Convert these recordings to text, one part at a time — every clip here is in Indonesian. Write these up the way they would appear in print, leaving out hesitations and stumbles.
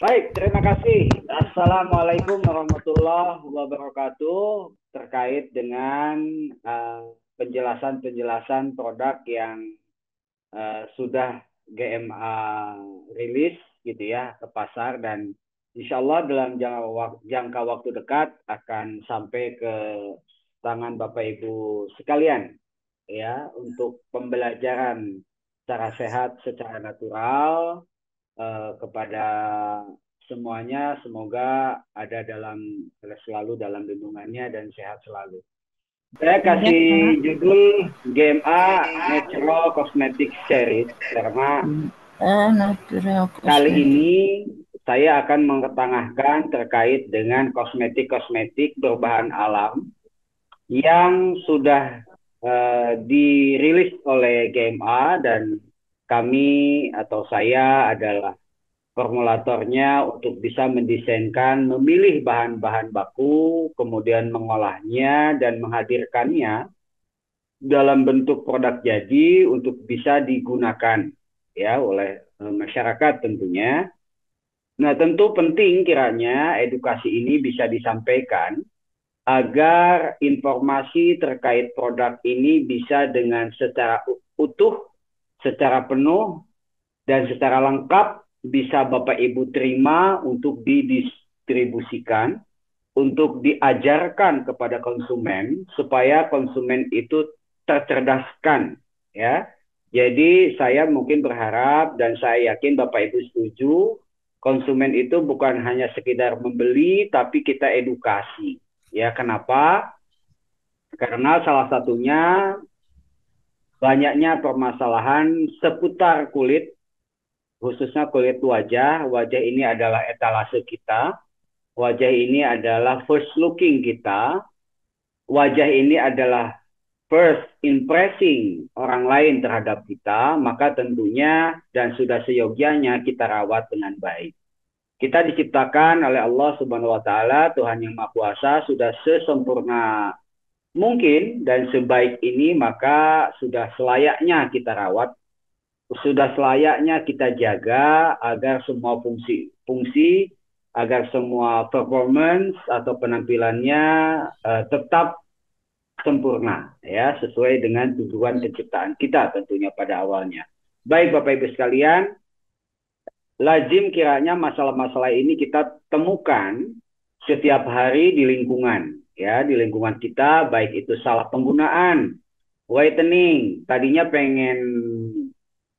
Baik, terima kasih. Assalamualaikum warahmatullahi wabarakatuh. Terkait dengan eh, penjelasan-penjelasan produk yang sudah GMA rilis gitu ya ke pasar, dan insya Allah dalam jangka waktu dekat akan sampai ke tangan Bapak Ibu sekalian ya, untuk pembelajaran secara sehat, secara natural kepada semuanya. Semoga ada selalu dalam lindungannya dan sehat selalu. Saya Iya, kasih Kak. judul GMA Natural Cosmetic Series karena Natural kali Cosmetic. ini saya akan mengetengahkan terkait dengan kosmetik-kosmetik berbahan alam yang sudah dirilis oleh GMA, dan kami atau saya adalah formulatornya untuk bisa mendesainkan, memilih bahan-bahan baku, kemudian mengolahnya dan menghadirkannya dalam bentuk produk jadi untuk bisa digunakan ya oleh masyarakat tentunya. Nah, tentu penting kiranya edukasi ini bisa disampaikan agar informasi terkait produk ini bisa dengan secara utuh, secara penuh, dan secara lengkap bisa Bapak Ibu terima untuk didistribusikan, untuk diajarkan kepada konsumen supaya konsumen itu tercerdaskan ya. Jadi saya mungkin berharap dan saya yakin Bapak Ibu setuju, konsumen itu bukan hanya sekedar membeli tapi kita edukasi. Ya, kenapa? Karena salah satunya banyaknya permasalahan seputar kulit, khususnya kulit wajah. Wajah ini adalah etalase kita. Wajah ini adalah first looking kita. Wajah ini adalah first impressing orang lain terhadap kita. Maka tentunya dan sudah seyogianya kita rawat dengan baik. Kita diciptakan oleh Allah Subhanahu wa taala, Tuhan yang Maha Kuasa, sudah sesempurna mungkin dan sebaik ini, maka sudah selayaknya kita rawat, sudah selayaknya kita jaga agar semua fungsi, agar semua performance atau penampilannya tetap sempurna ya, sesuai dengan tujuan penciptaan kita tentunya pada awalnya. Baik Bapak Ibu sekalian, lazim kiranya masalah-masalah ini kita temukan setiap hari di lingkungan ya, di lingkungan kita, baik itu salah penggunaan whitening, tadinya pengen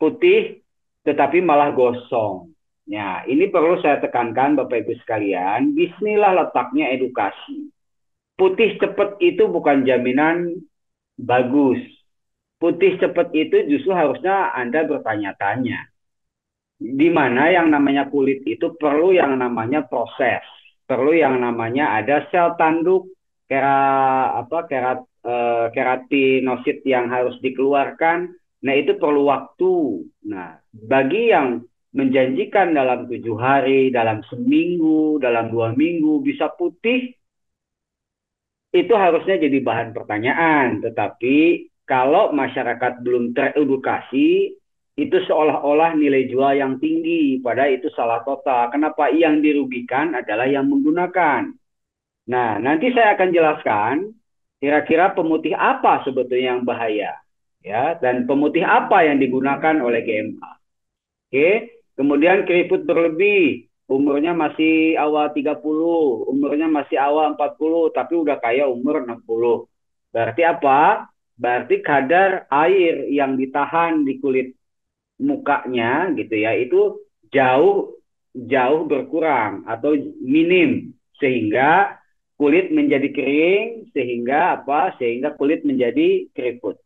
putih tetapi malah gosong. Ya, ini perlu saya tekankan Bapak Ibu sekalian, disinilah letaknya edukasi. Putih cepat itu bukan jaminan bagus. Putih cepat itu justru harusnya Anda bertanya-tanya. Di mana yang namanya kulit itu perlu yang namanya proses. Perlu yang namanya ada sel tanduk, keratinosit yang harus dikeluarkan. Nah, itu perlu waktu. Nah, bagi yang menjanjikan dalam 7 hari, dalam seminggu, dalam 2 minggu bisa putih, itu harusnya jadi bahan pertanyaan. Tetapi kalau masyarakat belum teredukasi, itu seolah-olah nilai jual yang tinggi, padahal itu salah total. Kenapa? Yang dirugikan adalah yang menggunakan. Nah, nanti saya akan jelaskan kira-kira pemutih apa sebetulnya yang bahaya, ya, dan pemutih apa yang digunakan oleh GMA. Oke, kemudian keriput berlebih, umurnya masih awal 30, umurnya masih awal 40, tapi udah kayak umur 60. Berarti apa? Berarti kadar air yang ditahan di kulit mukanya gitu ya, itu jauh jauh berkurang atau minim, sehingga kulit menjadi kering, sehingga apa? Sehingga kulit menjadi keriput.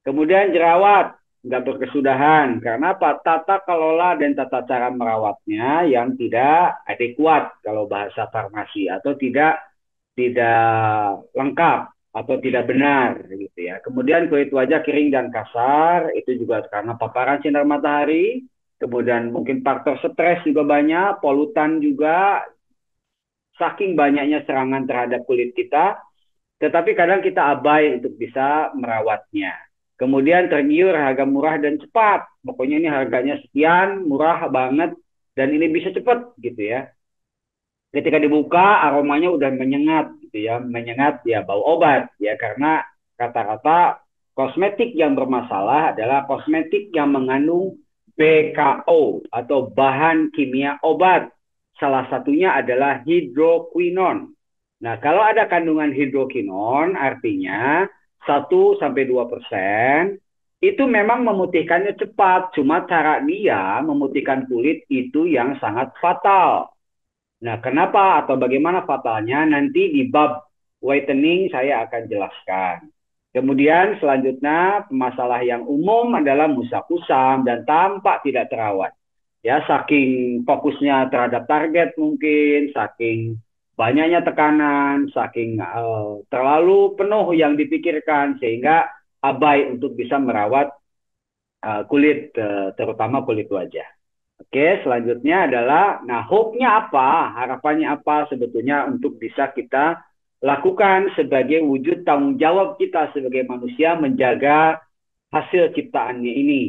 Kemudian jerawat nggak berkesudahan karena apa? Tata kelola dan tata cara merawatnya yang tidak adekuat kalau bahasa farmasi, atau tidak lengkap atau tidak benar gitu ya. Kemudian kulit wajah kering dan kasar itu juga karena paparan sinar matahari. Kemudian mungkin faktor stres juga banyak, polutan juga, saking banyaknya serangan terhadap kulit kita, tetapi kadang kita abai untuk bisa merawatnya. Kemudian tergiur harga murah dan cepat. Pokoknya ini harganya sekian, murah banget. dan ini bisa cepat gitu ya. Ketika dibuka aromanya udah menyengat gitu ya, menyengat ya bau obat ya, karena kata-kata kosmetik yang bermasalah adalah kosmetik yang mengandung BKO atau bahan kimia obat. Salah satunya adalah hidroquinon. Nah, kalau ada kandungan hidroquinon artinya 1 sampai 2% itu memang memutihkannya cepat, cuma cara dia memutihkan kulit itu yang sangat fatal. Nah, kenapa atau bagaimana fatalnya nanti di bab whitening saya akan jelaskan. Kemudian selanjutnya masalah yang umum adalah musa kusam dan tampak tidak terawat. Ya, saking fokusnya terhadap target mungkin, saking banyaknya tekanan, saking terlalu penuh yang dipikirkan sehingga abai untuk bisa merawat kulit, terutama kulit wajah. Oke, selanjutnya adalah, nah hope-nya apa, harapannya apa sebetulnya untuk bisa kita lakukan sebagai wujud tanggung jawab kita sebagai manusia menjaga hasil ciptaannya ini.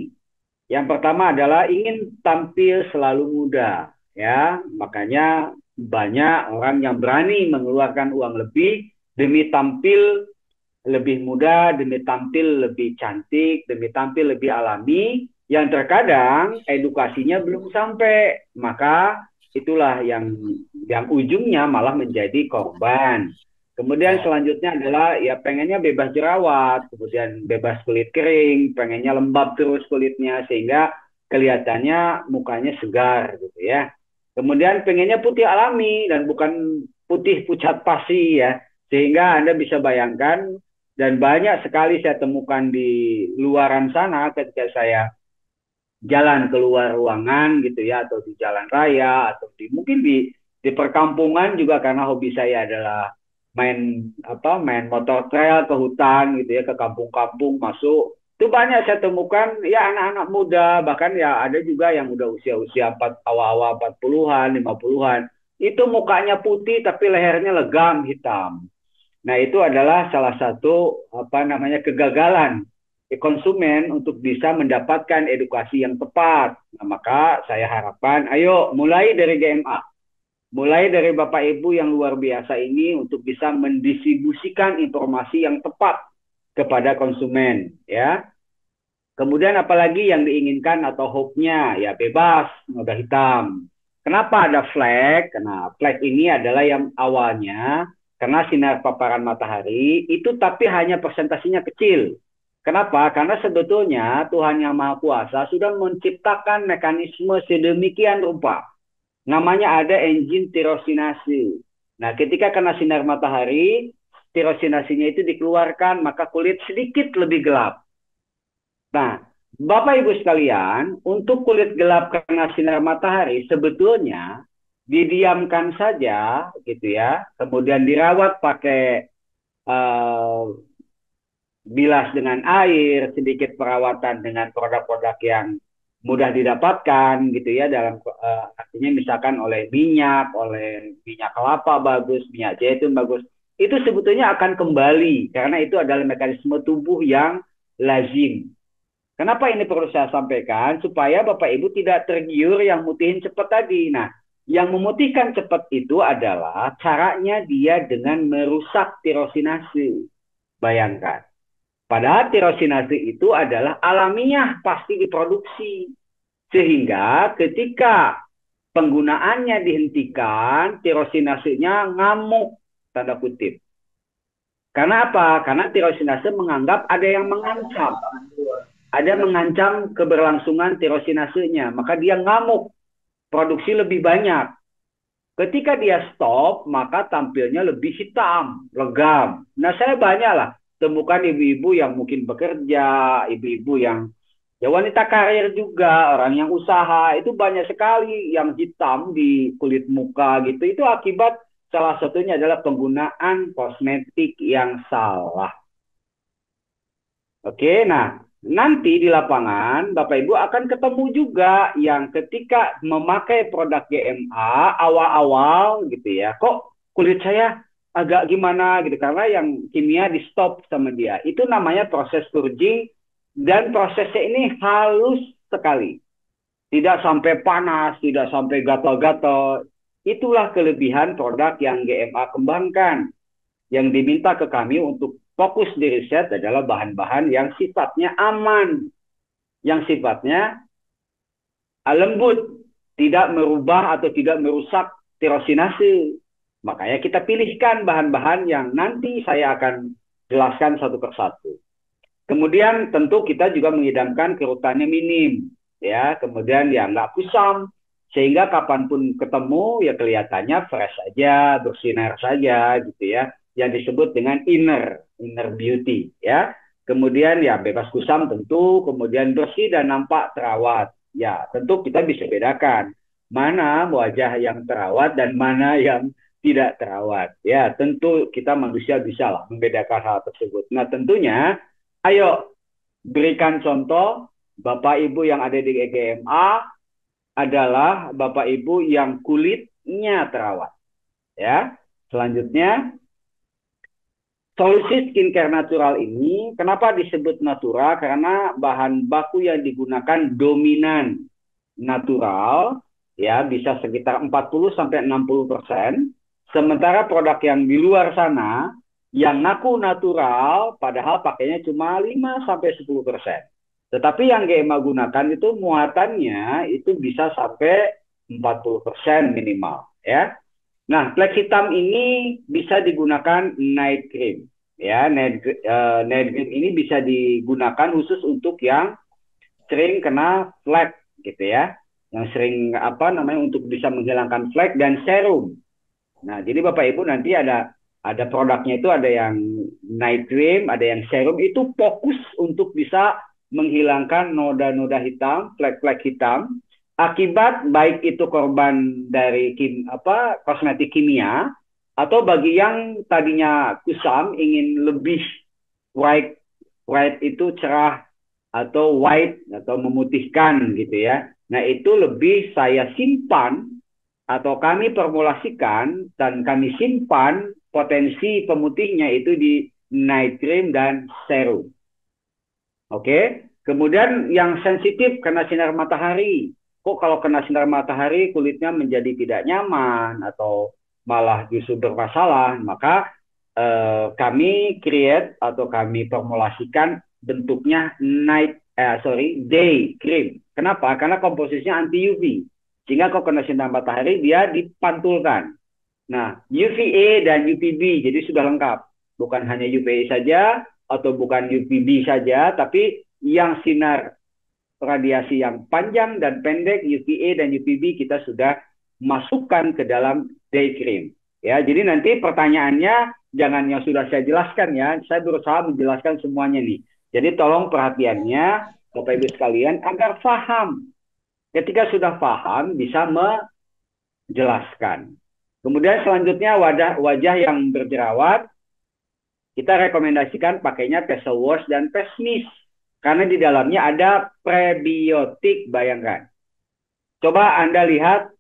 Yang pertama adalah ingin tampil selalu muda, ya. Makanya banyak orang yang berani mengeluarkan uang lebih demi tampil lebih muda, demi tampil lebih cantik, demi tampil lebih alami, yang terkadang edukasinya belum sampai, maka itulah yang ujungnya malah menjadi korban. Kemudian selanjutnya adalah ya pengennya bebas jerawat, kemudian bebas kulit kering, pengennya lembab terus kulitnya sehingga kelihatannya mukanya segar gitu ya. Kemudian pengennya putih alami dan bukan putih pucat pasi ya. Sehingga Anda bisa bayangkan dan banyak sekali saya temukan di luaran sana ketika saya jalan keluar ruangan gitu ya, atau di jalan raya, atau mungkin di perkampungan juga, karena hobi saya adalah main motor trail ke hutan gitu ya, ke kampung-kampung masuk. Itu banyak saya temukan ya anak-anak muda, bahkan ya ada juga yang udah usia-usia awal-awal 40-an, 50-an. Itu mukanya putih tapi lehernya legam hitam. Nah, itu adalah salah satu kegagalan konsumen untuk bisa mendapatkan edukasi yang tepat. Nah, maka saya harapkan ayo mulai dari GMA, mulai dari Bapak Ibu yang luar biasa ini untuk bisa mendistribusikan informasi yang tepat kepada konsumen ya. Kemudian apalagi yang diinginkan atau hope-nya ya bebas noda hitam. Kenapa ada flag? Karena flag ini adalah yang awalnya karena sinar paparan matahari itu tapi hanya persentasinya kecil. Kenapa? Karena sebetulnya Tuhan Yang Maha Kuasa sudah menciptakan mekanisme sedemikian rupa. Namanya ada engine tirosinase. Nah, ketika kena sinar matahari, tirosinasinya itu dikeluarkan, maka kulit sedikit lebih gelap. Nah, Bapak Ibu sekalian, untuk kulit gelap karena sinar matahari sebetulnya didiamkan saja gitu ya, kemudian dirawat pakai uh, bilas dengan air, sedikit perawatan dengan produk-produk yang mudah didapatkan gitu ya, dalam artinya misalkan oleh minyak kelapa bagus, minyak zaitun bagus, itu sebetulnya akan kembali karena itu adalah mekanisme tubuh yang lazim. Kenapa ini perlu saya sampaikan? Supaya Bapak Ibu tidak tergiur yang mutihin cepat tadi. Nah, yang memutihkan cepat itu adalah caranya dia dengan merusak tirosinase. Bayangkan. Padahal tirosinase itu adalah alamiah, pasti diproduksi. Sehingga ketika penggunaannya dihentikan, tirosinasenya ngamuk, tanda kutip. Karena apa? Karena tirosinase menganggap ada yang mengancam. Ada mengancam keberlangsungan tirosinasenya, maka dia ngamuk, produksi lebih banyak. Ketika dia stop, maka tampilnya lebih hitam, legam. Nah, saya banyaklah temukan ibu-ibu yang mungkin bekerja, ibu-ibu yang ya wanita karir juga, orang yang usaha, itu banyak sekali yang hitam di kulit muka gitu. Itu akibat salah satunya adalah penggunaan kosmetik yang salah. Oke, nah nanti di lapangan Bapak Ibu akan ketemu juga yang ketika memakai produk GMA awal-awal gitu ya, kok kulit saya agak gimana gitu karena yang kimia di stop sama dia. Itu namanya proses purging dan prosesnya ini halus sekali. tidak sampai panas, tidak sampai gatal-gatal. Itulah kelebihan produk yang GMA kembangkan. Yang diminta ke kami untuk fokus di riset adalah bahan-bahan yang sifatnya aman, yang sifatnya lembut, tidak merubah atau tidak merusak tirosinase. Makanya kita pilihkan bahan-bahan yang nanti saya akan jelaskan satu persatu. Kemudian tentu kita juga mengidamkan kerutannya minim, ya. Kemudian ya nggak kusam, sehingga kapanpun ketemu ya kelihatannya fresh saja, bersinar saja, gitu ya. Yang disebut dengan inner beauty, ya. Kemudian ya bebas kusam tentu, kemudian bersih dan nampak terawat. Ya, tentu kita bisa bedakan mana wajah yang terawat dan mana yang tidak terawat. Ya, tentu kita manusia bisa lah membedakan hal tersebut. Nah, tentunya ayo berikan contoh Bapak Ibu yang ada di GMA adalah Bapak Ibu yang kulitnya terawat. Ya, selanjutnya solusi skincare natural ini kenapa disebut natural? Karena bahan baku yang digunakan dominan natural, ya bisa sekitar 40-60%. Sementara produk yang di luar sana yang ngaku natural padahal pakainya cuma 5-10%. Tetapi yang GMA gunakan itu muatannya itu bisa sampai 40% minimal, ya. Nah, flek hitam ini bisa digunakan night cream. Ya, night cream ini bisa digunakan khusus untuk yang sering kena flek gitu ya. Yang sering apa namanya untuk bisa menghilangkan flek dan serum. Nah, jadi Bapak Ibu nanti ada produknya itu ada yang night cream, ada yang serum itu fokus untuk bisa menghilangkan noda-noda hitam, flek-flek hitam akibat baik itu korban dari kosmetik kimia atau bagi yang tadinya kusam ingin lebih white white itu cerah atau white atau memutihkan gitu ya. Nah, itu lebih saya simpan atau kami formulasikan dan kami simpan potensi pemutihnya itu di night cream dan serum. Oke. Kemudian yang sensitif kena sinar matahari. Kok kalau kena sinar matahari kulitnya menjadi tidak nyaman atau malah justru bermasalah, maka kami create atau kami formulasikan bentuknya day cream. Kenapa? Karena komposisinya anti UV. Sehingga kalau kena sinar matahari dia dipantulkan. Nah, UVA dan UVB jadi sudah lengkap. Bukan hanya UVA saja atau bukan UVB saja, tapi yang sinar radiasi yang panjang dan pendek, UVA dan UVB kita sudah masukkan ke dalam day cream. Ya, jadi nanti pertanyaannya jangan yang sudah saya jelaskan ya. Saya berusaha menjelaskan semuanya nih. Jadi tolong perhatiannya Bapak Ibu sekalian agar paham. Ketika sudah paham bisa menjelaskan. Kemudian selanjutnya wajah yang berjerawat kita rekomendasikan pakainya facial wash dan face mist. Karena di dalamnya ada prebiotik, bayangkan. Coba Anda lihat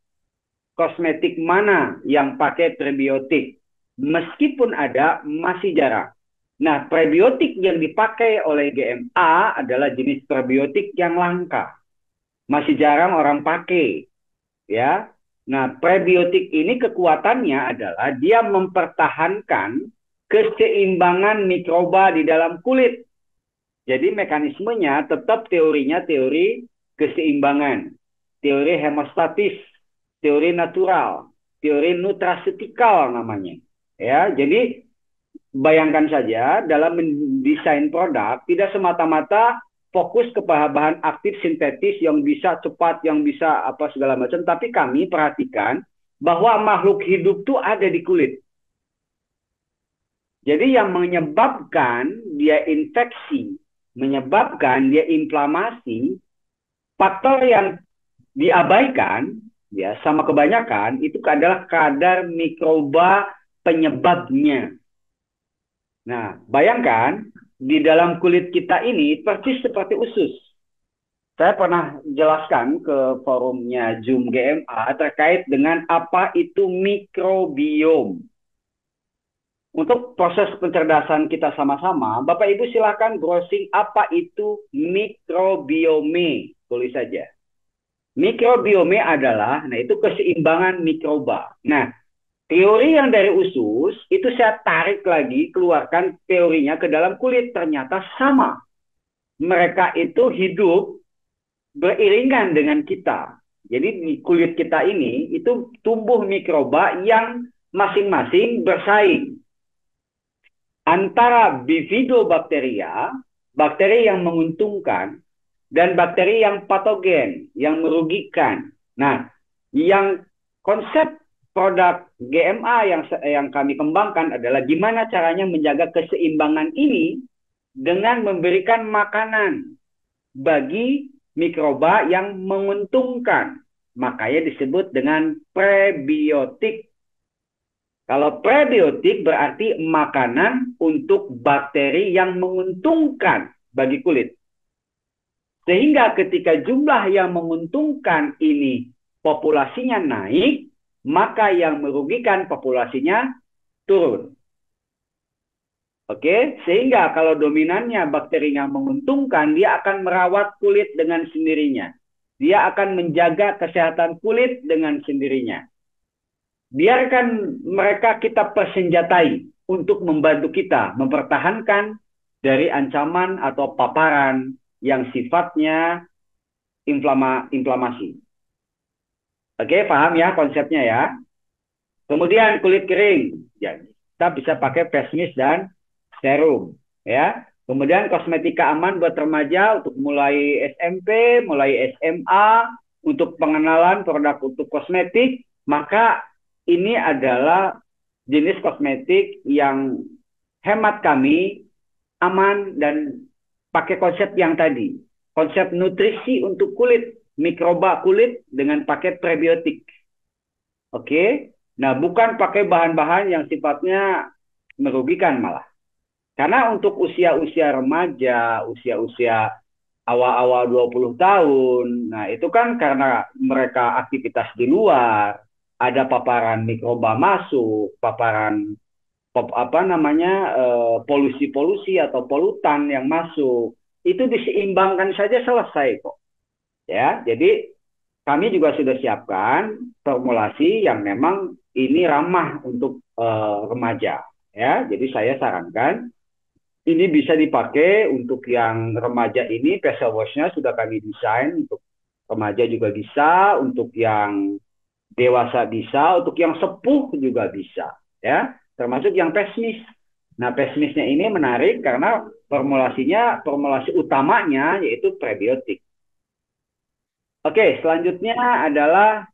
kosmetik mana yang pakai prebiotik. Meskipun ada, masih jarang. Nah, prebiotik yang dipakai oleh GMA adalah jenis prebiotik yang langka. Masih jarang orang pakai. Ya. Nah, prebiotik ini kekuatannya adalah dia mempertahankan keseimbangan mikroba di dalam kulit. Jadi mekanismenya tetap teorinya teori keseimbangan, teori hemostatis, teori natural, teori nutraceutical namanya. Ya, jadi bayangkan saja dalam mendesain produk tidak semata-mata fokus ke bahan aktif sintetis yang bisa cepat, yang bisa apa segala macam, tapi kami perhatikan bahwa makhluk hidup itu ada di kulit. Jadi yang menyebabkan dia infeksi, menyebabkan dia inflamasi, faktor yang diabaikan ya sama kebanyakan itu adalah kadar mikroba penyebabnya. Nah, bayangkan di dalam kulit kita ini persis seperti usus. Saya pernah jelaskan ke forumnya Zoom GMA terkait dengan apa itu mikrobiom. Untuk proses pencerdasan kita sama-sama, Bapak Ibu silakan browsing apa itu mikrobiome, tulis saja. Mikrobiome adalah, nah itu keseimbangan mikroba. Nah, teori yang dari usus itu saya tarik lagi, keluarkan teorinya ke dalam kulit. Ternyata sama. Mereka itu hidup beriringan dengan kita. Jadi di kulit kita ini itu tumbuh mikroba yang masing-masing bersaing. Antara bifidobakteria, bakteri yang menguntungkan, dan bakteri yang patogen, yang merugikan. Nah, yang konsep produk GMA yang kami kembangkan adalah gimana caranya menjaga keseimbangan ini dengan memberikan makanan bagi mikroba yang menguntungkan. Makanya disebut dengan prebiotik. Kalau prebiotik berarti makanan untuk bakteri yang menguntungkan bagi kulit. Sehingga ketika jumlah yang menguntungkan ini populasinya naik, maka yang merugikan populasinya turun. Oke, sehingga kalau dominannya bakteri yang menguntungkan, dia akan merawat kulit dengan sendirinya. Dia akan menjaga kesehatan kulit dengan sendirinya. Biarkan mereka kita persenjatai untuk membantu kita mempertahankan dari ancaman atau paparan yang sifatnya inflamasi. Oke, paham ya konsepnya ya? Kemudian kulit kering, ya, kita bisa pakai face mist dan serum, ya. Kemudian kosmetika aman buat remaja untuk mulai SMP, mulai SMA, untuk pengenalan produk untuk kosmetik, maka ini adalah jenis kosmetik yang hemat kami aman dan pakai konsep yang tadi. Konsep nutrisi untuk kulit, mikroba kulit dengan pakai prebiotik. Oke. Nah, bukan pakai bahan-bahan yang sifatnya merugikan malah. Karena untuk usia-usia remaja, usia-usia awal-awal 20 tahun, nah itu kan karena mereka aktivitas di luar, ada paparan mikroba masuk, paparan apa namanya polusi-polusi atau polutan yang masuk, itu diseimbangkan saja selesai kok. Ya, jadi kami juga sudah siapkan formulasi yang memang ini ramah untuk remaja. Ya, jadi saya sarankan ini bisa dipakai untuk yang remaja ini, facial wash-nya sudah kami desain untuk remaja juga bisa, untuk yang dewasa bisa, untuk yang sepuh juga bisa, ya, termasuk yang pesmis. Nah, pesmisnya ini menarik karena formulasi utamanya yaitu prebiotik. Oke, selanjutnya adalah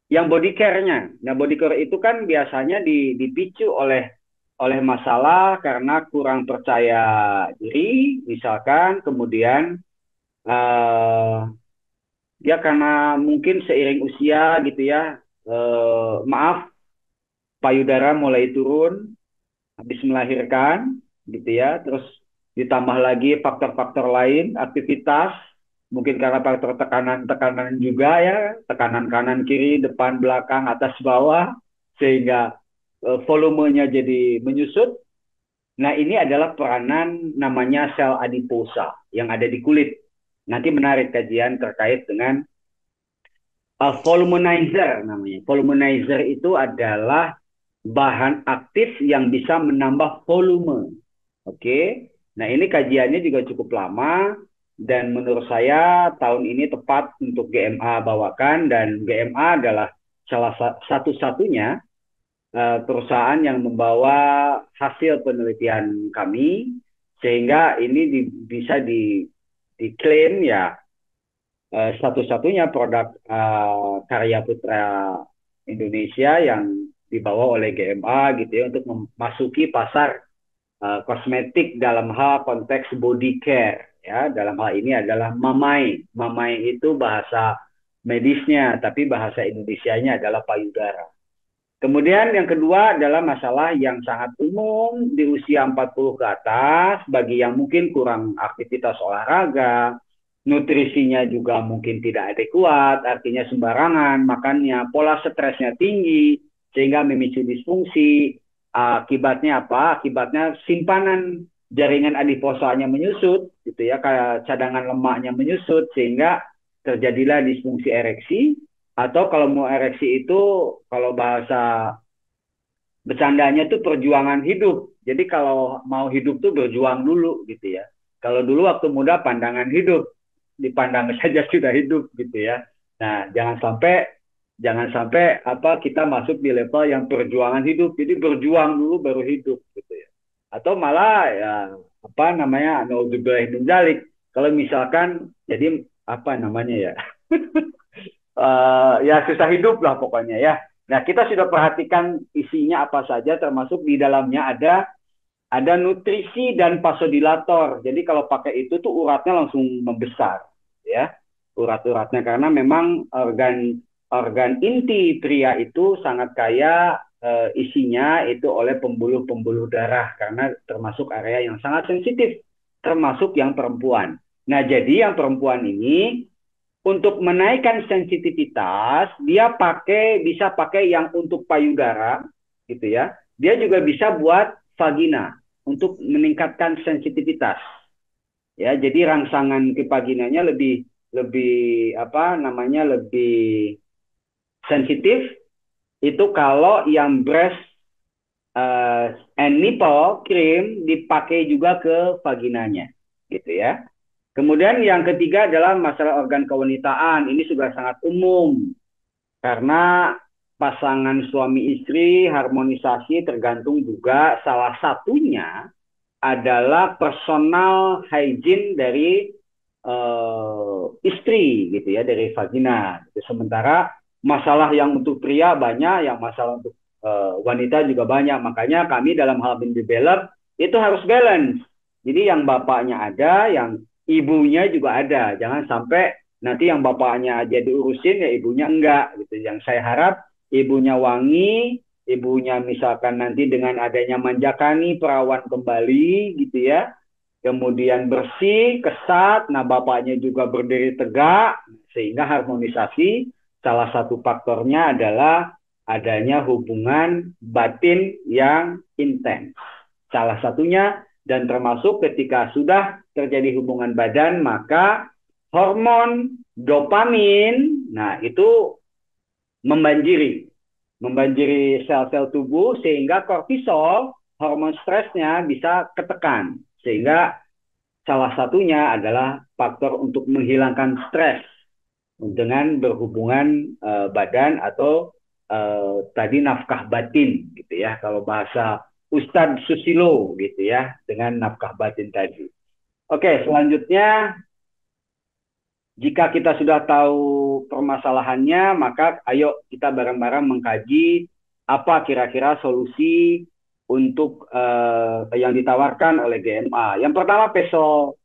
yang body care-nya. Nah, body care itu kan biasanya dipicu oleh masalah karena kurang percaya diri, misalkan, kemudian ya karena mungkin seiring usia gitu ya, maaf, payudara mulai turun habis melahirkan gitu ya, terus ditambah lagi faktor-faktor lain, aktivitas, mungkin karena faktor tekanan-tekanan juga ya, tekanan kanan kiri, depan belakang, atas bawah, sehingga volumenya jadi menyusut. Nah, ini adalah peranan namanya sel adiposa yang ada di kulit. Nanti menarik kajian terkait dengan volumenizer namanya. Volumenizer itu adalah bahan aktif yang bisa menambah volume. Oke. Nah, ini kajiannya juga cukup lama dan menurut saya tahun ini tepat untuk GMA bawakan, dan GMA adalah salah satu-satunya perusahaan yang membawa hasil penelitian kami sehingga ini bisa diklaim ya satu-satunya produk karya putra Indonesia yang dibawa oleh GMA gitu ya, untuk memasuki pasar kosmetik dalam hal konteks body care ya. Dalam hal ini adalah mamai. Mamai itu bahasa medisnya, tapi bahasa Indonesianya adalah payudara. Kemudian yang kedua adalah masalah yang sangat umum di usia 40 ke atas, bagi yang mungkin kurang aktivitas olahraga, nutrisinya juga mungkin tidak adekuat, artinya sembarangan makannya, pola stresnya tinggi, sehingga memicu disfungsi. Akibatnya apa? Akibatnya simpanan jaringan adiposanya menyusut, gitu ya, kayak cadangan lemaknya menyusut sehingga terjadilah disfungsi ereksi. Atau kalau mau ereksi itu, kalau bahasa bercandanya tuh perjuangan hidup. Jadi kalau mau hidup tuh berjuang dulu gitu ya. Kalau dulu waktu muda pandangan hidup, dipandang saja sudah hidup gitu ya. Nah, jangan sampai apa kita masuk di level yang perjuangan hidup. Jadi berjuang dulu baru hidup gitu ya. Atau malah ya apa namanya naudzubillah min dzalik. Kalau misalkan jadi apa namanya ya? Ya susah hidup lah pokoknya ya. Nah, kita sudah perhatikan isinya apa saja, termasuk di dalamnya ada nutrisi dan vasodilator. Jadi kalau pakai itu tuh uratnya langsung membesar, ya urat-uratnya karena memang organ organ inti pria itu sangat kaya isinya itu oleh pembuluh-pembuluh darah karena termasuk area yang sangat sensitif, termasuk yang perempuan. Nah, jadi yang perempuan ini untuk menaikkan sensitivitas, dia bisa pakai yang untuk payudara, gitu ya. Dia juga bisa buat vagina untuk meningkatkan sensitivitas. Ya, jadi rangsangan ke vaginanya lebih lebih apa namanya lebih sensitif itu kalau yang breast and nipple cream dipakai juga ke vaginanya, gitu ya. Kemudian yang ketiga adalah masalah organ kewanitaan. Ini juga sangat umum karena pasangan suami istri harmonisasi tergantung juga salah satunya adalah personal hygiene dari istri gitu ya, dari vagina. Sementara masalah yang untuk pria banyak, yang masalah untuk wanita juga banyak. Makanya kami dalam hal develop itu harus balance. Jadi yang bapaknya ada, yang ibunya juga ada. Jangan sampai nanti yang bapaknya aja diurusin ya ibunya enggak gitu. Yang saya harap ibunya wangi, ibunya misalkan nanti dengan adanya manjakani perawan kembali gitu ya, kemudian bersih, kesat, nah bapaknya juga berdiri tegak, sehingga harmonisasi salah satu faktornya adalah adanya hubungan batin yang intens. Salah satunya dan termasuk ketika sudah terjadi hubungan badan, maka hormon dopamin, nah itu membanjiri, membanjiri sel-sel tubuh sehingga kortisol, hormon stresnya bisa ketekan. Sehingga salah satunya adalah faktor untuk menghilangkan stres dengan berhubungan badan atau tadi nafkah batin gitu ya. Kalau bahasa Ustadz Susilo gitu ya, dengan nafkah batin tadi. Oke, selanjutnya jika kita sudah tahu permasalahannya, maka ayo kita bareng-bareng mengkaji apa kira-kira solusi untuk yang ditawarkan oleh GMA. Yang pertama Pesol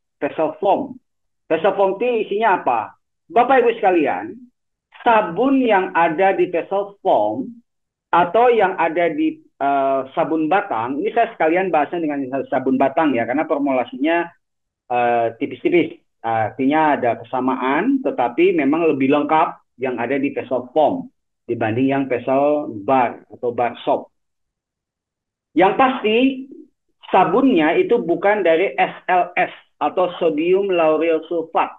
Foam. Pesol Foam itu isinya apa? Bapak Ibu sekalian, sabun yang ada di Pesol Foam atau yang ada di sabun batang, ini saya sekalian bahasnya dengan sabun batang ya, karena formulasinya tipis-tipis. Artinya ada kesamaan, tetapi memang lebih lengkap yang ada di Pesol Foam dibanding yang Pesol Bar atau Bar Soap. Yang pasti sabunnya itu bukan dari SLS atau sodium lauryl sulfat.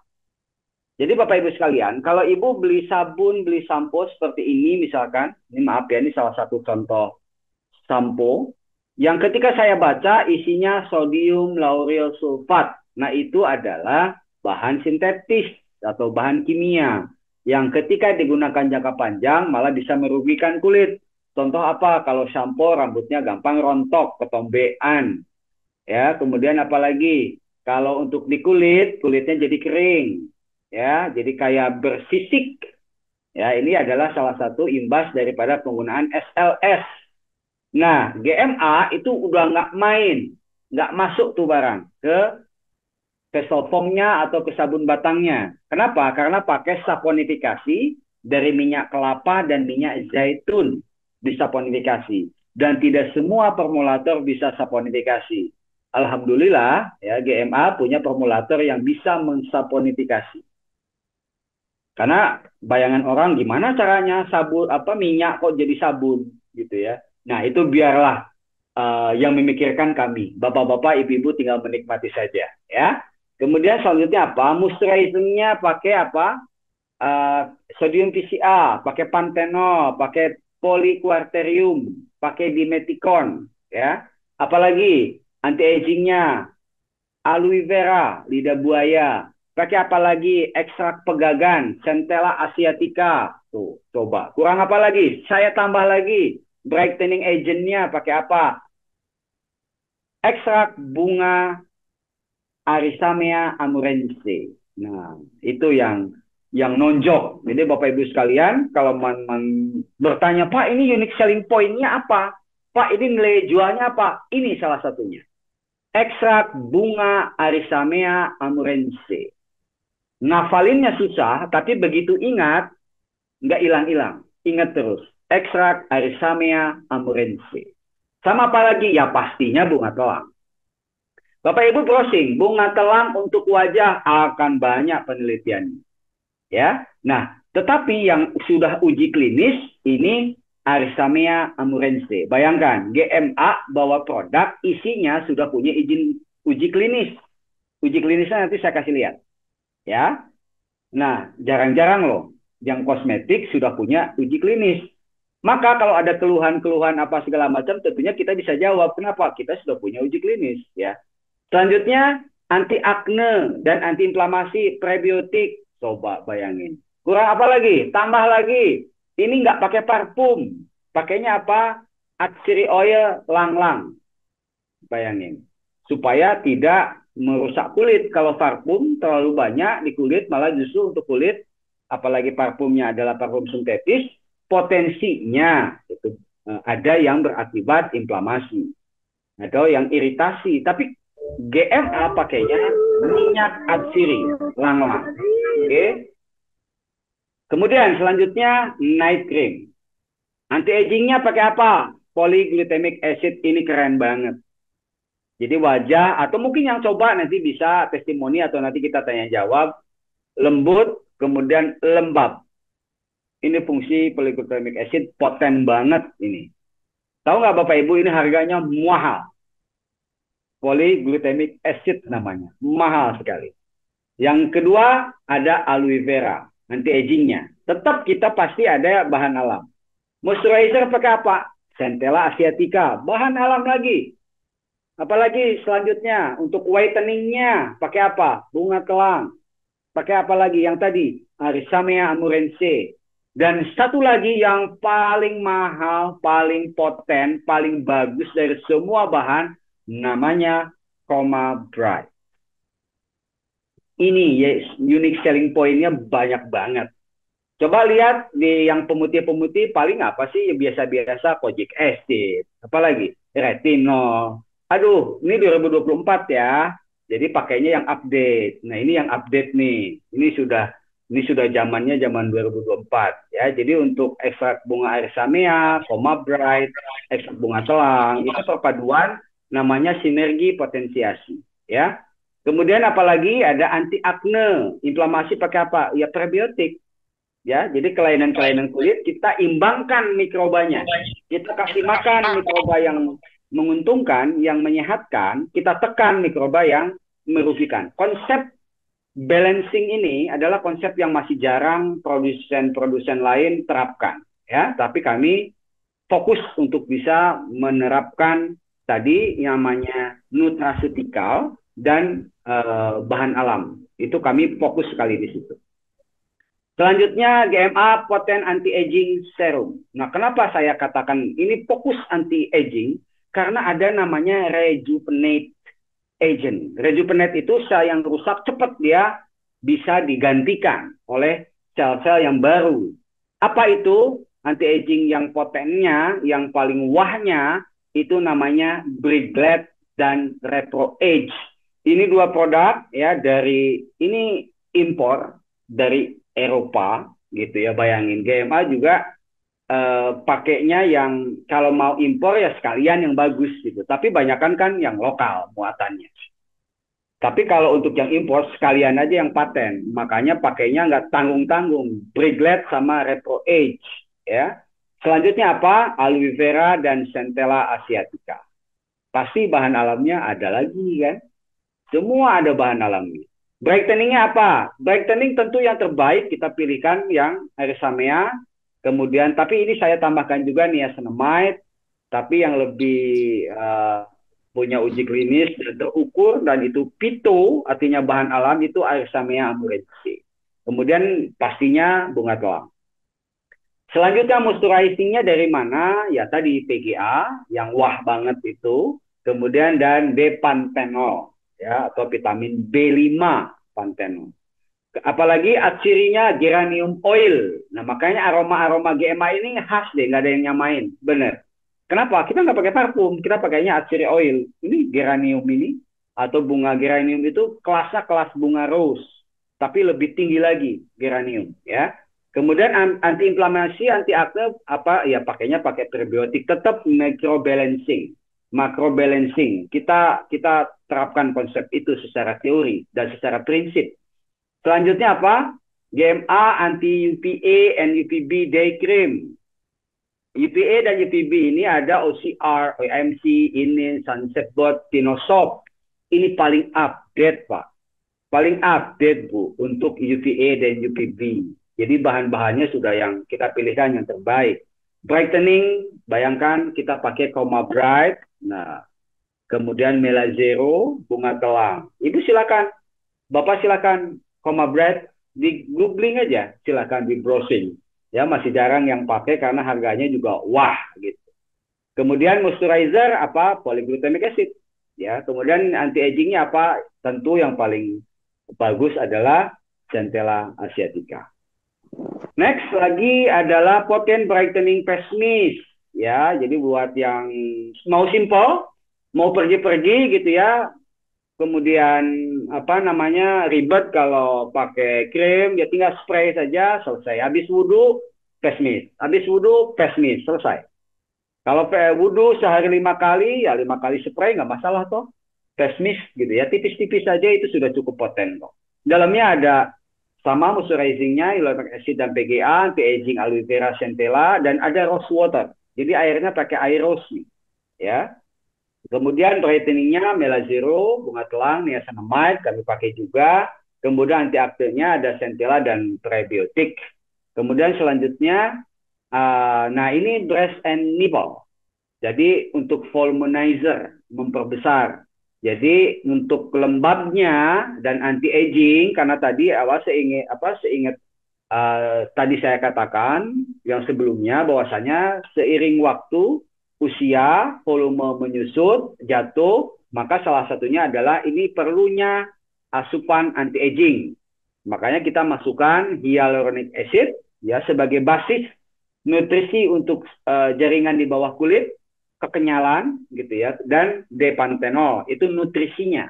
Jadi Bapak Ibu sekalian, kalau Ibu beli sabun, beli sampo seperti ini misalkan, ini maaf ya, ini salah satu contoh sampo, yang ketika saya baca isinya sodium lauryl sulfat. Nah itu adalah bahan sintetis atau bahan kimia yang ketika digunakan jangka panjang malah bisa merugikan kulit. Contoh apa? Kalau sampo rambutnya gampang rontok, ketombean. Ya, kemudian apalagi kalau untuk di kulit, kulitnya jadi kering. Ya, jadi kayak bersisik. Ya, ini adalah salah satu imbas daripada penggunaan SLS. Nah, GMA itu udah nggak main, nggak masuk tuh barang ke foamnya atau ke sabun batangnya. Kenapa? Karena pakai saponifikasi dari minyak kelapa dan minyak zaitun disaponifikasi. Dan tidak semua formulator bisa saponifikasi. Alhamdulillah ya GMA punya formulator yang bisa mensaponifikasi. Karena bayangan orang gimana caranya sabun apa minyak kok jadi sabun gitu ya. Nah, itu biarlah yang memikirkan kami. Bapak-bapak, ibu-ibu tinggal menikmati saja, ya. Kemudian selanjutnya apa? Moisturizingnya pakai apa? Sodium PCA, pakai pantenol, pakai polyquarterium, pakai dimeticon, ya. Apalagi anti agingnya aloe vera, lidah buaya. Pakai apa lagi? Ekstrak pegagan, centella asiatica. Tuh, coba. Kurang apa lagi? Saya tambah lagi. Brightening agentnya pakai apa? Ekstrak bunga Arisamea amurensis. Nah, itu yang nonjok. Jadi Bapak Ibu sekalian, kalau bertanya, Pak ini unique selling point-nya apa? Pak ini nilai jualnya apa? Ini salah satunya. Ekstrak bunga Arisamea amurensis. Ngafalinnya susah, tapi begitu ingat, nggak hilang-hilang. Ingat terus. Ekstrak Arisamea amurensis. Sama apa lagi? Ya pastinya bunga telang. Bapak Ibu browsing, bunga telang untuk wajah akan banyak penelitian. Ya. Nah, tetapi yang sudah uji klinis ini Arisamea amurensis. Bayangkan, GMA bawa produk isinya sudah punya izin uji klinis. Uji klinisnya nanti saya kasih lihat. Ya. Nah, jarang-jarang loh yang kosmetik sudah punya uji klinis. Maka kalau ada keluhan-keluhan apa segala macam, tentunya kita bisa jawab. Kenapa? Kita sudah punya uji klinis. Ya. Selanjutnya, anti akne dan anti inflamasi prebiotik. Coba bayangin. Kurang apa lagi? Tambah lagi. Ini nggak pakai parfum. Pakainya apa? Atsiri oil lang-lang. Bayangin. Supaya tidak merusak kulit. Kalau parfum terlalu banyak di kulit, malah justru untuk kulit, apalagi parfumnya adalah parfum sintetis, potensinya itu ada yang berakibat inflamasi atau yang iritasi. Tapi GMA pakainya minyak atsiri lang-lang. Oke. Kemudian selanjutnya night cream. Anti agingnya pakai apa? Polyglutamic acid, ini keren banget. Jadi wajah atau mungkin yang coba nanti bisa testimoni atau nanti kita tanya jawab, lembut kemudian lembab. Ini fungsi polyglutamic acid poten banget ini. Tahu nggak Bapak Ibu, ini harganya mahal. Polyglutamic acid namanya, mahal sekali. Yang kedua ada aloe vera, anti agingnya. Tetap kita pasti ada bahan alam. Moisturizer pakai apa? Centella asiatica, bahan alam lagi. Apalagi selanjutnya untuk whiteningnya pakai apa? Bunga telang. Pakai apa lagi? Yang tadi Arisamea amurensis. Dan satu lagi yang paling mahal, paling poten, paling bagus dari semua bahan, namanya Coma Bright. Ini unique selling point-nya banyak banget. Coba lihat di yang pemutih-pemutih paling apa sih? Ya biasa-biasa kojic acid, apalagi retinol. Aduh, ini 2024 ya. Jadi pakainya yang update. Nah, ini yang update nih. Ini sudah zamannya zaman 2024 ya. Jadi untuk ekstrak bunga Arisamea, Coma Bright, ekstrak bunga telang, itu perpaduan namanya sinergi potensiasi ya. Kemudian apalagi ada anti akne, inflamasi pakai apa? Ya prebiotik. Ya, jadi kelainan-kelainan kulit kita imbangkan mikrobanya. Kita kasih makan mikroba yang menguntungkan, yang menyehatkan, kita tekan mikroba yang merugikan. Konsep balancing ini adalah konsep yang masih jarang produsen-produsen lain terapkan, ya. Tapi kami fokus untuk bisa menerapkan tadi yang namanya nutraceutical dan bahan alam. Itu kami fokus sekali di situ. Selanjutnya GMA Potent Anti-Aging Serum. Nah, kenapa saya katakan ini fokus anti-aging? Karena ada namanya rejuvenate agent. Rejuvenate itu sel yang rusak cepat dia bisa digantikan oleh sel-sel yang baru. Apa itu? Anti-aging yang potennya, yang paling wahnya, itu namanya Briglet dan ReproAge. Ini dua produk ya dari ini impor dari Eropa gitu ya, bayangin. GMA juga pakainya yang kalau mau impor ya sekalian yang bagus gitu, tapi banyakkan kan yang lokal muatannya. Tapi kalau untuk yang impor sekalian aja yang paten, makanya pakainya nggak tanggung-tanggung. Briglet sama ReproAge ya. Selanjutnya apa? Aloe vera dan Centella asiatica. Pasti bahan alamnya ada lagi kan? Semua ada bahan alamnya. Brightening-nya apa? Brightening tentu yang terbaik kita pilihkan yang Arisamea. Kemudian, tapi ini saya tambahkan juga niacinamide, tapi yang lebih punya uji klinis dan terukur, dan itu pito, artinya bahan alam itu Arisamea amurensis. Kemudian pastinya bunga telang. Selanjutnya moisturizing-nya dari mana? Ya tadi PGA yang wah banget itu. Kemudian dan B-panthenol ya, atau vitamin B5 panthenol. Apalagi cirinya geranium oil. Nah makanya aroma-aroma GMA ini khas deh, nggak ada yang nyamain. Bener. Kenapa? Kita nggak pakai parfum, kita pakainya atsiri oil. Ini geranium ini atau bunga geranium itu kelasnya kelas bunga rose, tapi lebih tinggi lagi geranium ya. Kemudian antiinflamasi, anti akne apa ya, pakainya pakai prebiotik, tetap microbalancing. Macrobalancing. Kita terapkan konsep itu secara teori dan secara prinsip. Selanjutnya apa? GMA anti UVA and UVB day cream. UVA dan UVB ini ada OCR, OMC, ini Sunset Bot, Tinosop. Ini paling update, Pak. Paling update, Bu, untuk UVA dan UVB. Jadi bahan-bahannya sudah yang kita pilihkan yang terbaik. Brightening, bayangkan kita pakai Coma Bright. Nah, kemudian Mela Zero, bunga telang. Ibu silakan, Bapak silakan Coma Bright, di googling aja, silakan di browsing. Ya, masih jarang yang pakai karena harganya juga wah gitu. Kemudian moisturizer apa? Polyglutamic acid. Ya, kemudian anti agingnya apa? Tentu yang paling bagus adalah Centella asiatica. Next lagi adalah Potent Brightening Face Mist. Ya, jadi buat yang mau simple, mau pergi-pergi gitu ya, kemudian apa namanya ribet kalau pakai krim, ya tinggal spray saja selesai. Habis wudhu face mist, habis wudhu face mist selesai. Kalau wudhu sehari 5 kali, ya 5 kali spray nggak masalah toh. Face mist gitu ya, tipis-tipis saja itu sudah cukup poten kok. Dalamnya ada sama moisturizingnya, hyaluronic acid dan PGA, anti aging aloe vera centella, dan ada rose water. Jadi airnya pakai air rose nih, ya. Kemudian brightening-nya Mela Zero, bunga telang, niacinamide kami pakai juga. Kemudian antioksidannya ada centella dan prebiotik. Kemudian selanjutnya, nah ini breast and nipple. Jadi untuk voluminizer, memperbesar. Jadi untuk lembabnya dan anti aging, karena tadi awal seingat tadi saya katakan yang sebelumnya bahwasanya seiring waktu usia, volume menyusut, jatuh, maka salah satunya adalah ini perlunya asupan anti-aging. Makanya kita masukkan hyaluronic acid ya sebagai basis nutrisi untuk jaringan di bawah kulit, kekenyalan gitu ya, dan D-panthenol itu nutrisinya.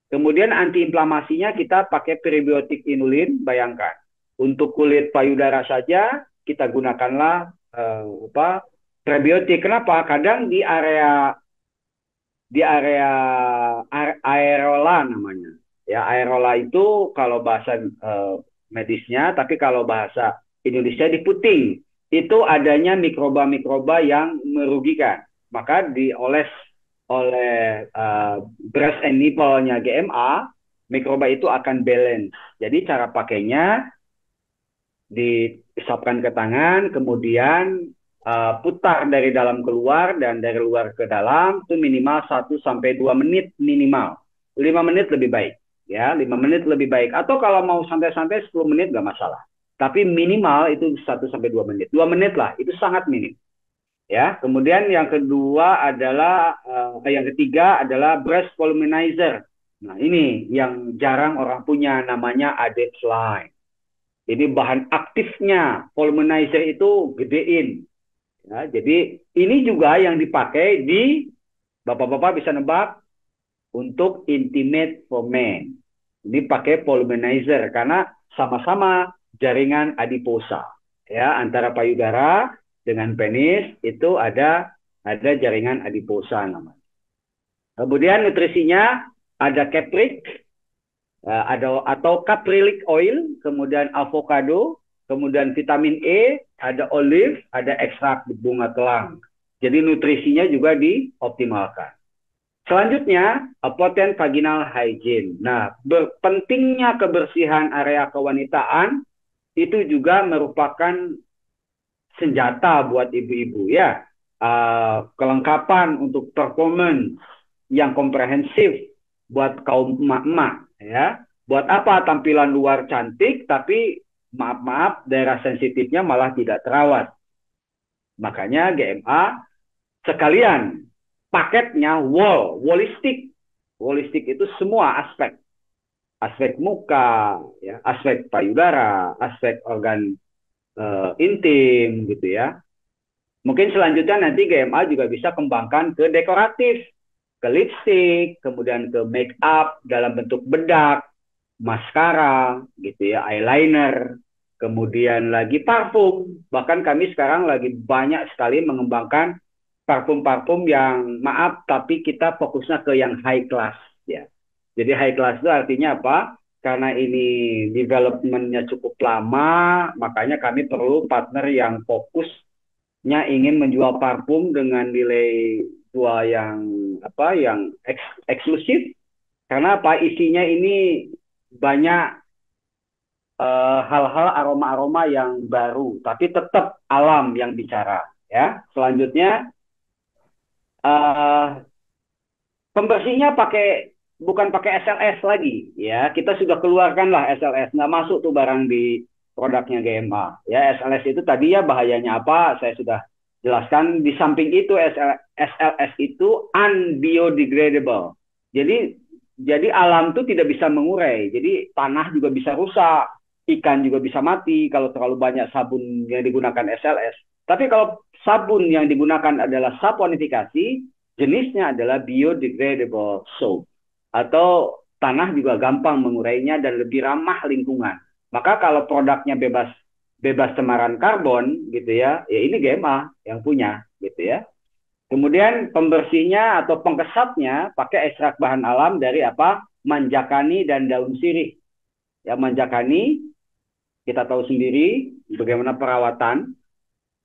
Kemudian antiinflamasinya kita pakai prebiotik inulin, bayangkan. Untuk kulit payudara saja kita gunakanlah prebiotik. Kenapa? Kadang di area aerola namanya. Ya, aerola itu kalau bahasa medisnya, tapi kalau bahasa Indonesia di puting. Itu adanya mikroba-mikroba yang merugikan. Maka dioles oleh breast and nipple-nya GMA, mikroba itu akan balance. Jadi cara pakainya diisapkan ke tangan, kemudian putar dari dalam keluar dan dari luar ke dalam itu minimal 1-2 menit minimal. 5 menit lebih baik ya, 5 menit lebih baik, atau kalau mau santai-santai 10 menit nggak masalah, tapi minimal itu 1-2 menit. 2 menit lah, itu sangat minim ya. Kemudian yang kedua adalah yang ketiga adalah breast voluminizer. Nah ini yang jarang orang punya, namanya Adepslime. Jadi bahan aktifnya voluminizer itu gedein. Ya, jadi ini juga yang dipakai di, bapak-bapak bisa nebak, untuk intimate for men. Ini pakai voluminizer karena sama-sama jaringan adiposa. Ya, antara payudara dengan penis itu ada jaringan adiposa namanya. Kemudian nutrisinya ada capryc, atau caprylic oil, kemudian avocado, kemudian vitamin E, ada olive, ada ekstrak bunga telang. Jadi nutrisinya juga dioptimalkan. Selanjutnya, potent vaginal hygiene. Nah, pentingnya kebersihan area kewanitaan itu juga merupakan senjata buat ibu-ibu ya. Kelengkapan untuk performance yang komprehensif buat kaum emak-emak ya. Buat apa tampilan luar cantik tapi maaf-maaf daerah sensitifnya malah tidak terawat. Makanya GMA sekalian paketnya holistik. Holistik itu semua aspek. Aspek muka, ya, aspek payudara, aspek organ intim gitu ya. Mungkin selanjutnya nanti GMA juga bisa kembangkan ke dekoratif, ke lipstick, kemudian ke make up dalam bentuk bedak, maskara, gitu ya, eyeliner, kemudian lagi parfum. Bahkan kami sekarang lagi banyak sekali mengembangkan parfum-parfum yang maaf, tapi kita fokusnya ke yang high class ya. Jadi high class itu artinya apa? Karena ini developmentnya cukup lama, makanya kami perlu partner yang fokusnya ingin menjual parfum dengan nilai jual yang apa? Yang eksklusif. Karena apa? Isinya ini banyak hal-hal aroma-aroma yang baru, tapi tetap alam yang bicara. Ya, selanjutnya uh, pembersihnya bukan pakai SLS lagi, ya. Kita sudah keluarkan lah SLS, nggak masuk tuh barang di produknya GMA. Ya, SLS itu tadi ya bahayanya apa? Saya sudah jelaskan. Di samping itu SLS itu unbiodegradable. Jadi alam tuh tidak bisa mengurai. Jadi tanah juga bisa rusak, ikan juga bisa mati kalau terlalu banyak sabun yang digunakan SLS. Tapi kalau sabun yang digunakan adalah saponifikasi, jenisnya adalah biodegradable soap atau tanah juga gampang mengurainya dan lebih ramah lingkungan. Maka kalau produknya bebas bebas cemaran karbon gitu ya, ya ini GMA yang punya gitu ya. Kemudian pembersihnya atau pengkesatnya pakai ekstrak bahan alam dari apa? Manjakani dan daun sirih. Ya manjakani kita tahu sendiri bagaimana perawatan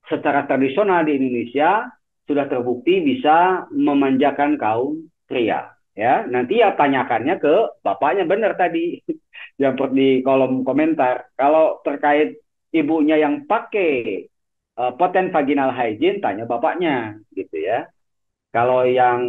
secara tradisional di Indonesia sudah terbukti bisa memanjakan kaum pria. Ya, nanti ya tanyakannya ke bapaknya benar tadi yang di kolom komentar. Kalau terkait ibunya yang pakai potent vaginal hygiene, tanya bapaknya, gitu ya. Kalau yang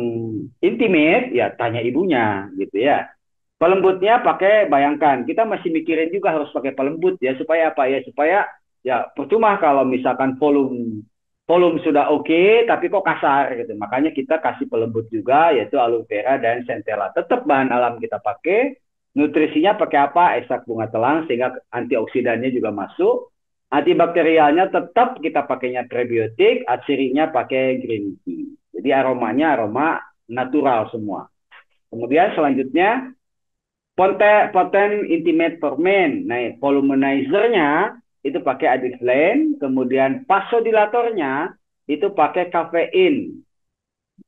intimate, ya tanya ibunya, gitu ya. Pelembutnya pakai, bayangkan, kita masih mikirin juga harus pakai pelembut ya, supaya apa ya? Supaya ya percuma kalau misalkan volume volume sudah oke, tapi kok kasar gitu. Makanya kita kasih pelembut juga, yaitu aloe vera dan centella. Tetap bahan alam kita pakai, nutrisinya pakai apa? Ekstrak bunga telang, sehingga antioksidannya juga masuk. Antibakterialnya tetap kita pakainya prebiotik, atsirinya pakai green tea. Jadi aromanya aroma natural semua. Kemudian selanjutnya potent intimate for men. Nah, volumenizer-nya itu pakai adiflame, kemudian vasodilatornya itu pakai kafein.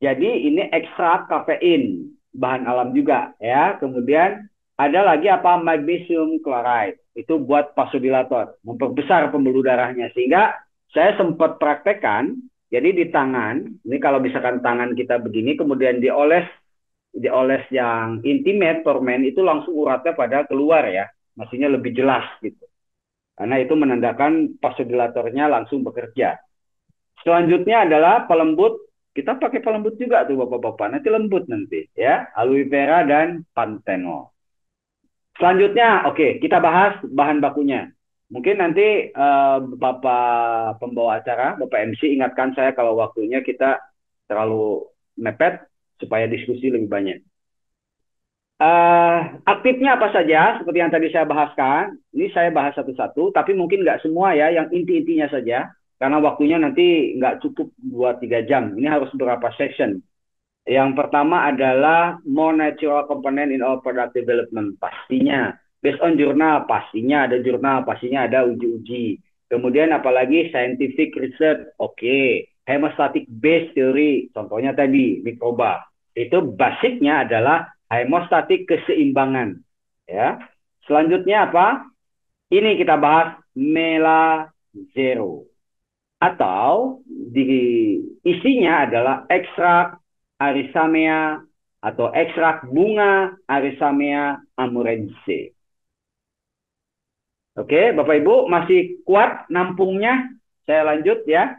Jadi ini ekstrak kafein, bahan alam juga ya. Kemudian ada lagi apa? Magnesium chloride. Itu buat vasodilator, memperbesar pembuluh darahnya sehingga saya sempat praktekkan. Jadi di tangan, ini kalau misalkan tangan kita begini kemudian dioles yang intimate permen itu langsung uratnya pada keluar ya, maksudnya lebih jelas gitu. Karena itu menandakan vasodilatornya langsung bekerja. Selanjutnya adalah pelembut. Kita pakai pelembut juga tuh bapak-bapak. Nanti lembut nanti ya, aloe vera dan panthenol. Selanjutnya, oke, kita bahas bahan bakunya. Mungkin nanti Bapak pembawa acara, Bapak MC ingatkan saya kalau waktunya kita terlalu mepet supaya diskusi lebih banyak. Aktifnya apa saja, seperti yang tadi saya bahaskan. Ini saya bahas satu-satu, tapi mungkin nggak semua ya, yang inti-intinya saja. Karena waktunya nanti nggak cukup 2-3 jam. Ini harus beberapa session. Yang pertama adalah more natural component in our product development. Pastinya. Based on jurnal, pastinya ada jurnal, pastinya ada uji-uji. Kemudian apalagi scientific research, oke. Hemostatic based theory, contohnya tadi, mikroba. Itu basicnya adalah hemostatik keseimbangan. Ya. Selanjutnya apa? Ini kita bahas Mela Zero. Atau di isinya adalah ekstrak Arisamea atau ekstrak bunga Arisamea amurense. Oke, Bapak Ibu masih kuat nampungnya? Saya lanjut ya.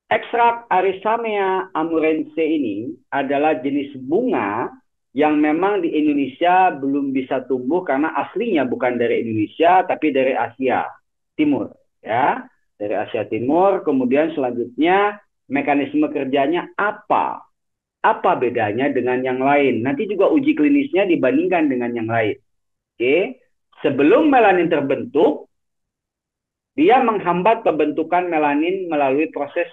Ekstrak Arisamea amurense ini adalah jenis bunga yang memang di Indonesia belum bisa tumbuh karena aslinya bukan dari Indonesia tapi dari Asia Timur ya. Dari Asia Timur, kemudian selanjutnya mekanisme kerjanya apa? Apa bedanya dengan yang lain? Nanti juga uji klinisnya dibandingkan dengan yang lain. Oke. Sebelum melanin terbentuk, dia menghambat pembentukan melanin melalui proses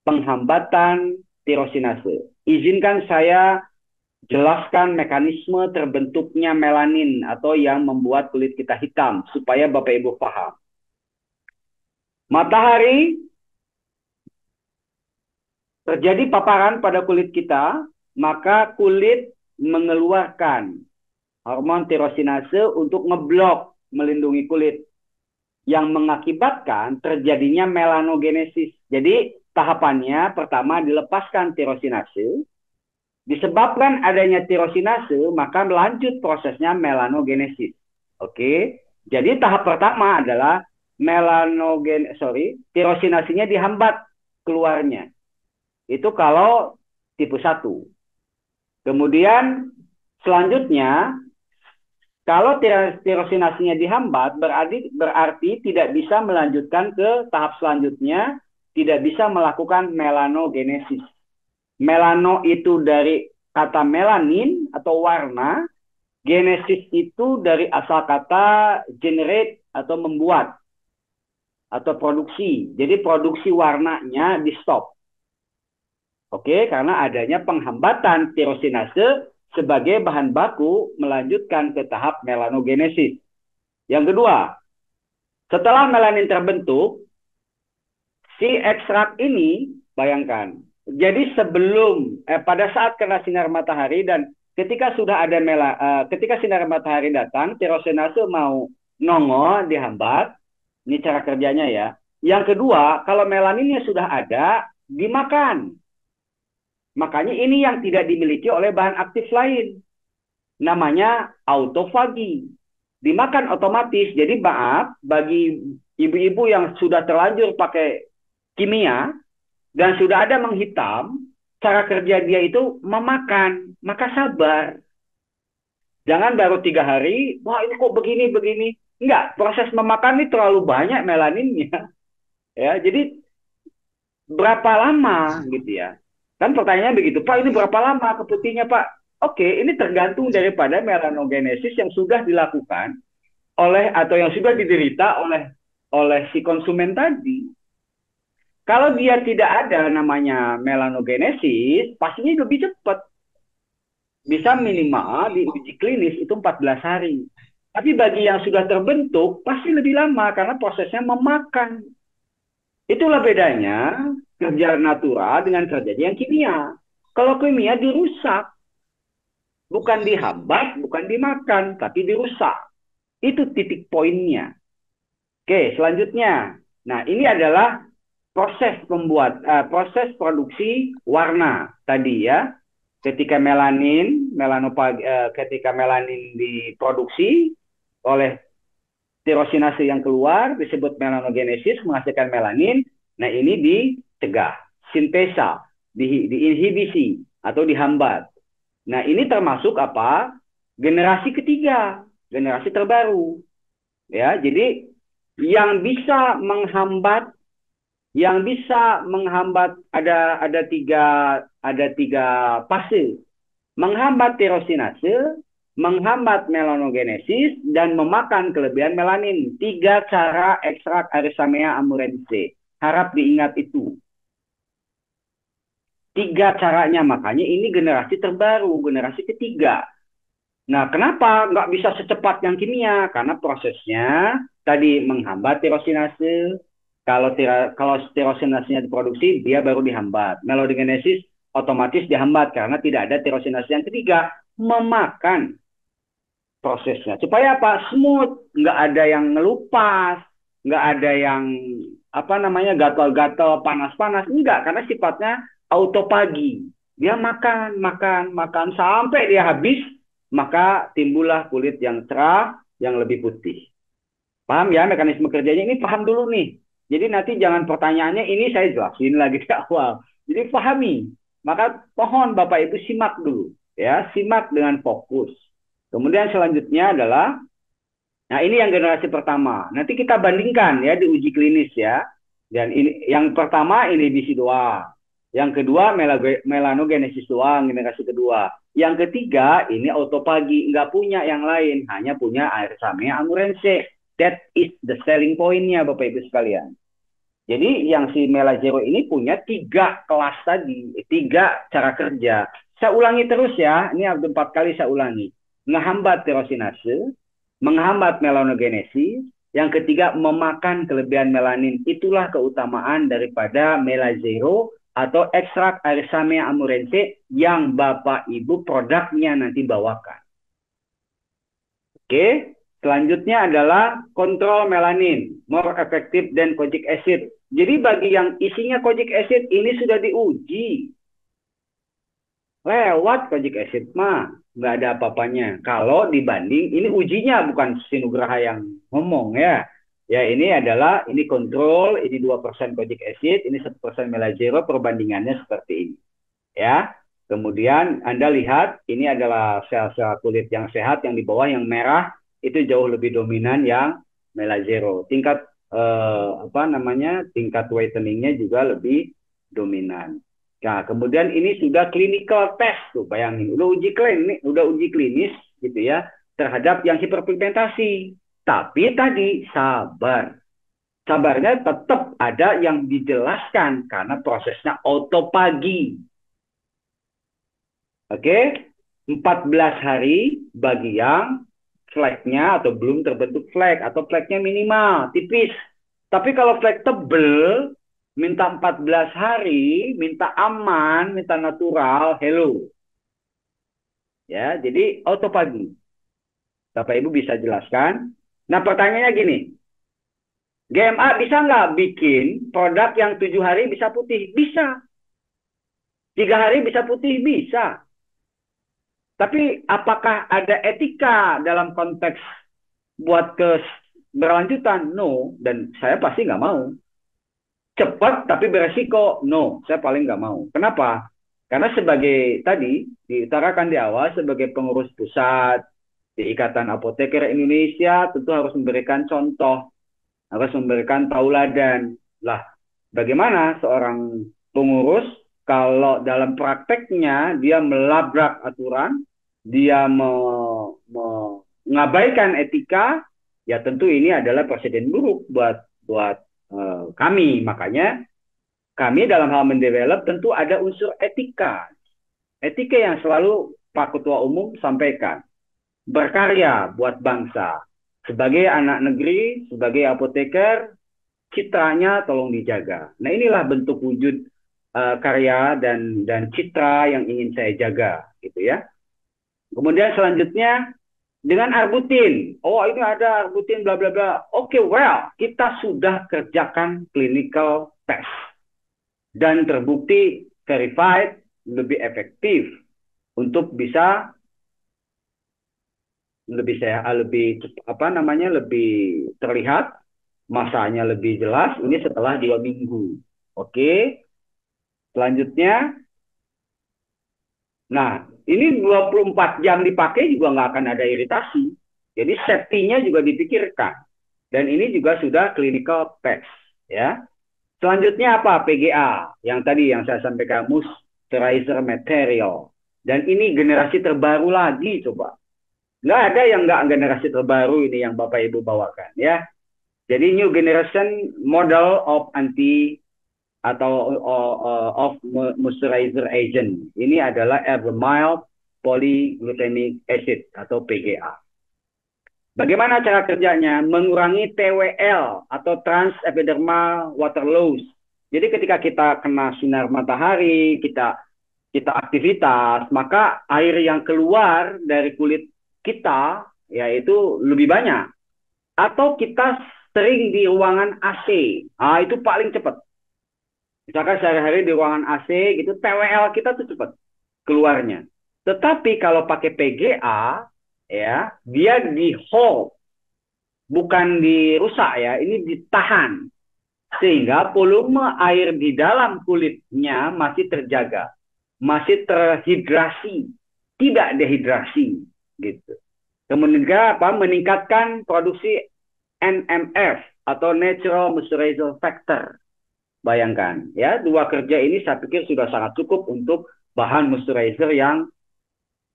penghambatan tirosinase. Izinkan saya jelaskan mekanisme terbentuknya melanin atau yang membuat kulit kita hitam supaya Bapak Ibu paham. Matahari terjadi paparan pada kulit kita, maka kulit mengeluarkan hormon tirosinase untuk ngeblok melindungi kulit yang mengakibatkan terjadinya melanogenesis. Jadi tahapannya pertama dilepaskan tirosinase. Disebabkan adanya tirosinase, maka lanjut prosesnya melanogenesis. Oke. Jadi tahap pertama adalah tirosinasenya dihambat keluarnya. Itu kalau tipe 1. Kemudian selanjutnya kalau tirosinasenya dihambat berarti tidak bisa melanjutkan ke tahap selanjutnya, tidak bisa melakukan melanogenesis. Melano itu dari kata melanin atau warna, genesis itu dari asal kata generate atau membuat atau produksi. Jadi produksi warnanya di stop. Oke, karena adanya penghambatan tirosinase sebagai bahan baku melanjutkan ke tahap melanogenesis. Yang kedua, setelah melanin terbentuk, si ekstrak ini, bayangkan, jadi sebelum, pada saat kena sinar matahari dan ketika sudah ada ketika sinar matahari datang, tirosinase mau nongol, dihambat, ini cara kerjanya ya. Yang kedua, kalau melaninnya sudah ada, dimakan. Makanya ini yang tidak dimiliki oleh bahan aktif lain. Namanya autofagi. Dimakan otomatis. Jadi maaf, bagi ibu-ibu yang sudah terlanjur pakai kimia dan sudah ada menghitam, cara kerja dia itu memakan. Maka sabar. Jangan baru 3 hari, wah ini kok begini-begini. Enggak, proses memakan ini terlalu banyak melaninnya. Ya, jadi berapa lama gitu ya. Kan pertanyaannya begitu, Pak ini berapa lama keputihnya Pak? Oke, ini tergantung daripada melanogenesis yang sudah dilakukan oleh atau yang sudah diderita oleh si konsumen tadi. Kalau dia tidak ada namanya melanogenesis, pastinya lebih cepat. Bisa minimal di uji klinis itu 14 hari. Tapi bagi yang sudah terbentuk, pasti lebih lama karena prosesnya memakan. Itulah bedanya kerja natural dengan kerja yang kimia. Kalau kimia dirusak, bukan dihambat, bukan dimakan, tapi dirusak. Itu titik poinnya. Oke, selanjutnya. Nah, ini adalah proses produksi warna tadi ya. Ketika ketika melanin diproduksi oleh tirosinase yang keluar disebut melanogenesis menghasilkan melanin. Nah, ini dicegah, sintesa, diinhibisi atau dihambat. Nah, ini termasuk apa? Generasi ketiga, generasi terbaru. Ya, jadi yang bisa menghambat ada tiga fase. Menghambat tirosinase, menghambat melanogenesis, dan memakan kelebihan melanin. 3 cara ekstrak Arisamea amurense. Harap diingat itu. 3 caranya, makanya ini generasi terbaru, generasi ketiga. Nah, kenapa nggak bisa secepat yang kimia? Karena prosesnya tadi menghambat tirosinase. Kalau tirosinasenya diproduksi, dia baru dihambat. Melanogenesis otomatis dihambat karena tidak ada tirosinase yang ketiga memakan prosesnya. Supaya apa? Smooth, nggak ada yang ngelupas, nggak ada yang gatal-gatal, panas-panas, enggak, karena sifatnya autopagi. Dia makan, makan, makan sampai dia habis, maka timbullah kulit yang cerah, yang lebih putih. Paham ya mekanisme kerjanya ini, paham dulu nih. Jadi nanti jangan pertanyaannya ini saya jelasin lagi di awal. Jadi pahami. Maka mohon Bapak Ibu simak dulu ya, simak dengan fokus. Kemudian selanjutnya adalah, nah ini yang generasi pertama. Nanti kita bandingkan ya di uji klinis ya. Dan ini yang pertama inhibisi doang. Yang kedua melanogenesis doang generasi kedua. Yang ketiga ini autophagy, nggak punya yang lain, hanya punya Airssamia amurense. That is the selling point-nya Bapak Ibu sekalian. Jadi yang si Melazero ini punya 3 kelas tadi, 3 cara kerja. Saya ulangi terus ya, ini 4 kali saya ulangi. Menghambat tirosinase, menghambat melanogenesis, yang ketiga memakan kelebihan melanin. Itulah keutamaan daripada Melazero atau ekstrak Airssamia amurense yang Bapak Ibu produknya nanti bawakan. Oke. Selanjutnya adalah kontrol melanin, more effective than kojic acid. Jadi bagi yang isinya kojic acid ini sudah diuji. Lewat kojic acid mah, nggak ada apa-apanya. Kalau dibanding, ini ujinya bukan Sinugraha yang ngomong ya. Ya ini adalah, ini kontrol, ini 2% kojic acid, ini 1% Melazero, perbandingannya seperti ini. Ya. Kemudian Anda lihat, ini adalah sel-sel kulit yang sehat, yang di bawah yang merah, itu jauh lebih dominan yang Melazero. Tingkat tingkat whiteningnya juga lebih dominan. Nah, kemudian ini sudah clinical test tuh, bayangin, udah uji klinis gitu ya terhadap yang hiperpigmentasi. Tapi tadi sabar. Sabarnya tetap ada yang dijelaskan karena prosesnya autophagy. Oke, 14 hari bagi yang flagnya atau belum terbentuk flag atau flagnya minimal, tipis. Tapi kalau flag tebel, minta 14 hari, minta aman, minta natural, hello. Ya, jadi autophagy. Bapak Ibu bisa jelaskan. Nah, pertanyaannya gini, GMA bisa nggak bikin produk yang 7 hari bisa putih? Bisa. 3 hari bisa putih? Bisa. Tapi apakah ada etika dalam konteks buat keberlanjutan? No. Dan saya pasti nggak mau. Cepat tapi beresiko? No. Saya paling nggak mau. Kenapa? Karena sebagai tadi diutarakan di awal, sebagai pengurus pusat di Ikatan Apoteker Indonesia tentu harus memberikan contoh, harus memberikan tauladan. Lah, bagaimana seorang pengurus kalau dalam prakteknya dia melabrak aturan, dia mengabaikan etika, ya tentu ini adalah presiden buruk buat kami. Makanya kami dalam hal mendevelop tentu ada unsur etika. Etika yang selalu Pak Ketua Umum sampaikan. Berkarya buat bangsa. Sebagai anak negeri, sebagai apoteker, citranya tolong dijaga. Nah inilah bentuk wujud karya dan citra yang ingin saya jaga, gitu ya. Kemudian selanjutnya dengan arbutin. Oh ini ada arbutin bla bla bla. Oke, well kita sudah kerjakan clinical test dan terbukti verified lebih efektif untuk bisa lebih lebih terlihat, masanya lebih jelas. Ini setelah 2 minggu. Oke. Selanjutnya, nah ini 24 jam dipakai juga nggak akan ada iritasi. Jadi safety-nya juga dipikirkan. Dan ini juga sudah clinical test. Ya. Selanjutnya apa? PGA. Yang tadi yang saya sampaikan, moisturizer material. Dan ini generasi terbaru lagi coba. Nggak ada yang nggak generasi terbaru ini yang Bapak Ibu bawakan. Ya. Jadi new generation model of anti atau of moisturizer agent. Ini adalah mild polyglutamic acid atau PGA. Bagaimana cara kerjanya? Mengurangi TWL atau trans epidermal water loss. Jadi ketika kita kena sinar matahari, kita aktivitas, maka air yang keluar dari kulit kita yaitu lebih banyak. Atau kita sering di ruangan AC. Itu paling cepat. Misalkan sehari-hari di ruangan AC gitu, TWL kita tuh cepat keluarnya. Tetapi kalau pakai PGA, ya, dia di hold, bukan dirusak ya, ini ditahan. Sehingga volume air di dalam kulitnya masih terjaga, masih terhidrasi, tidak dehidrasi, gitu. Kemudian apa? Meningkatkan produksi NMF atau Natural Moisturizer Factor. Bayangkan, ya, dua kerja ini saya pikir sudah sangat cukup untuk bahan moisturizer yang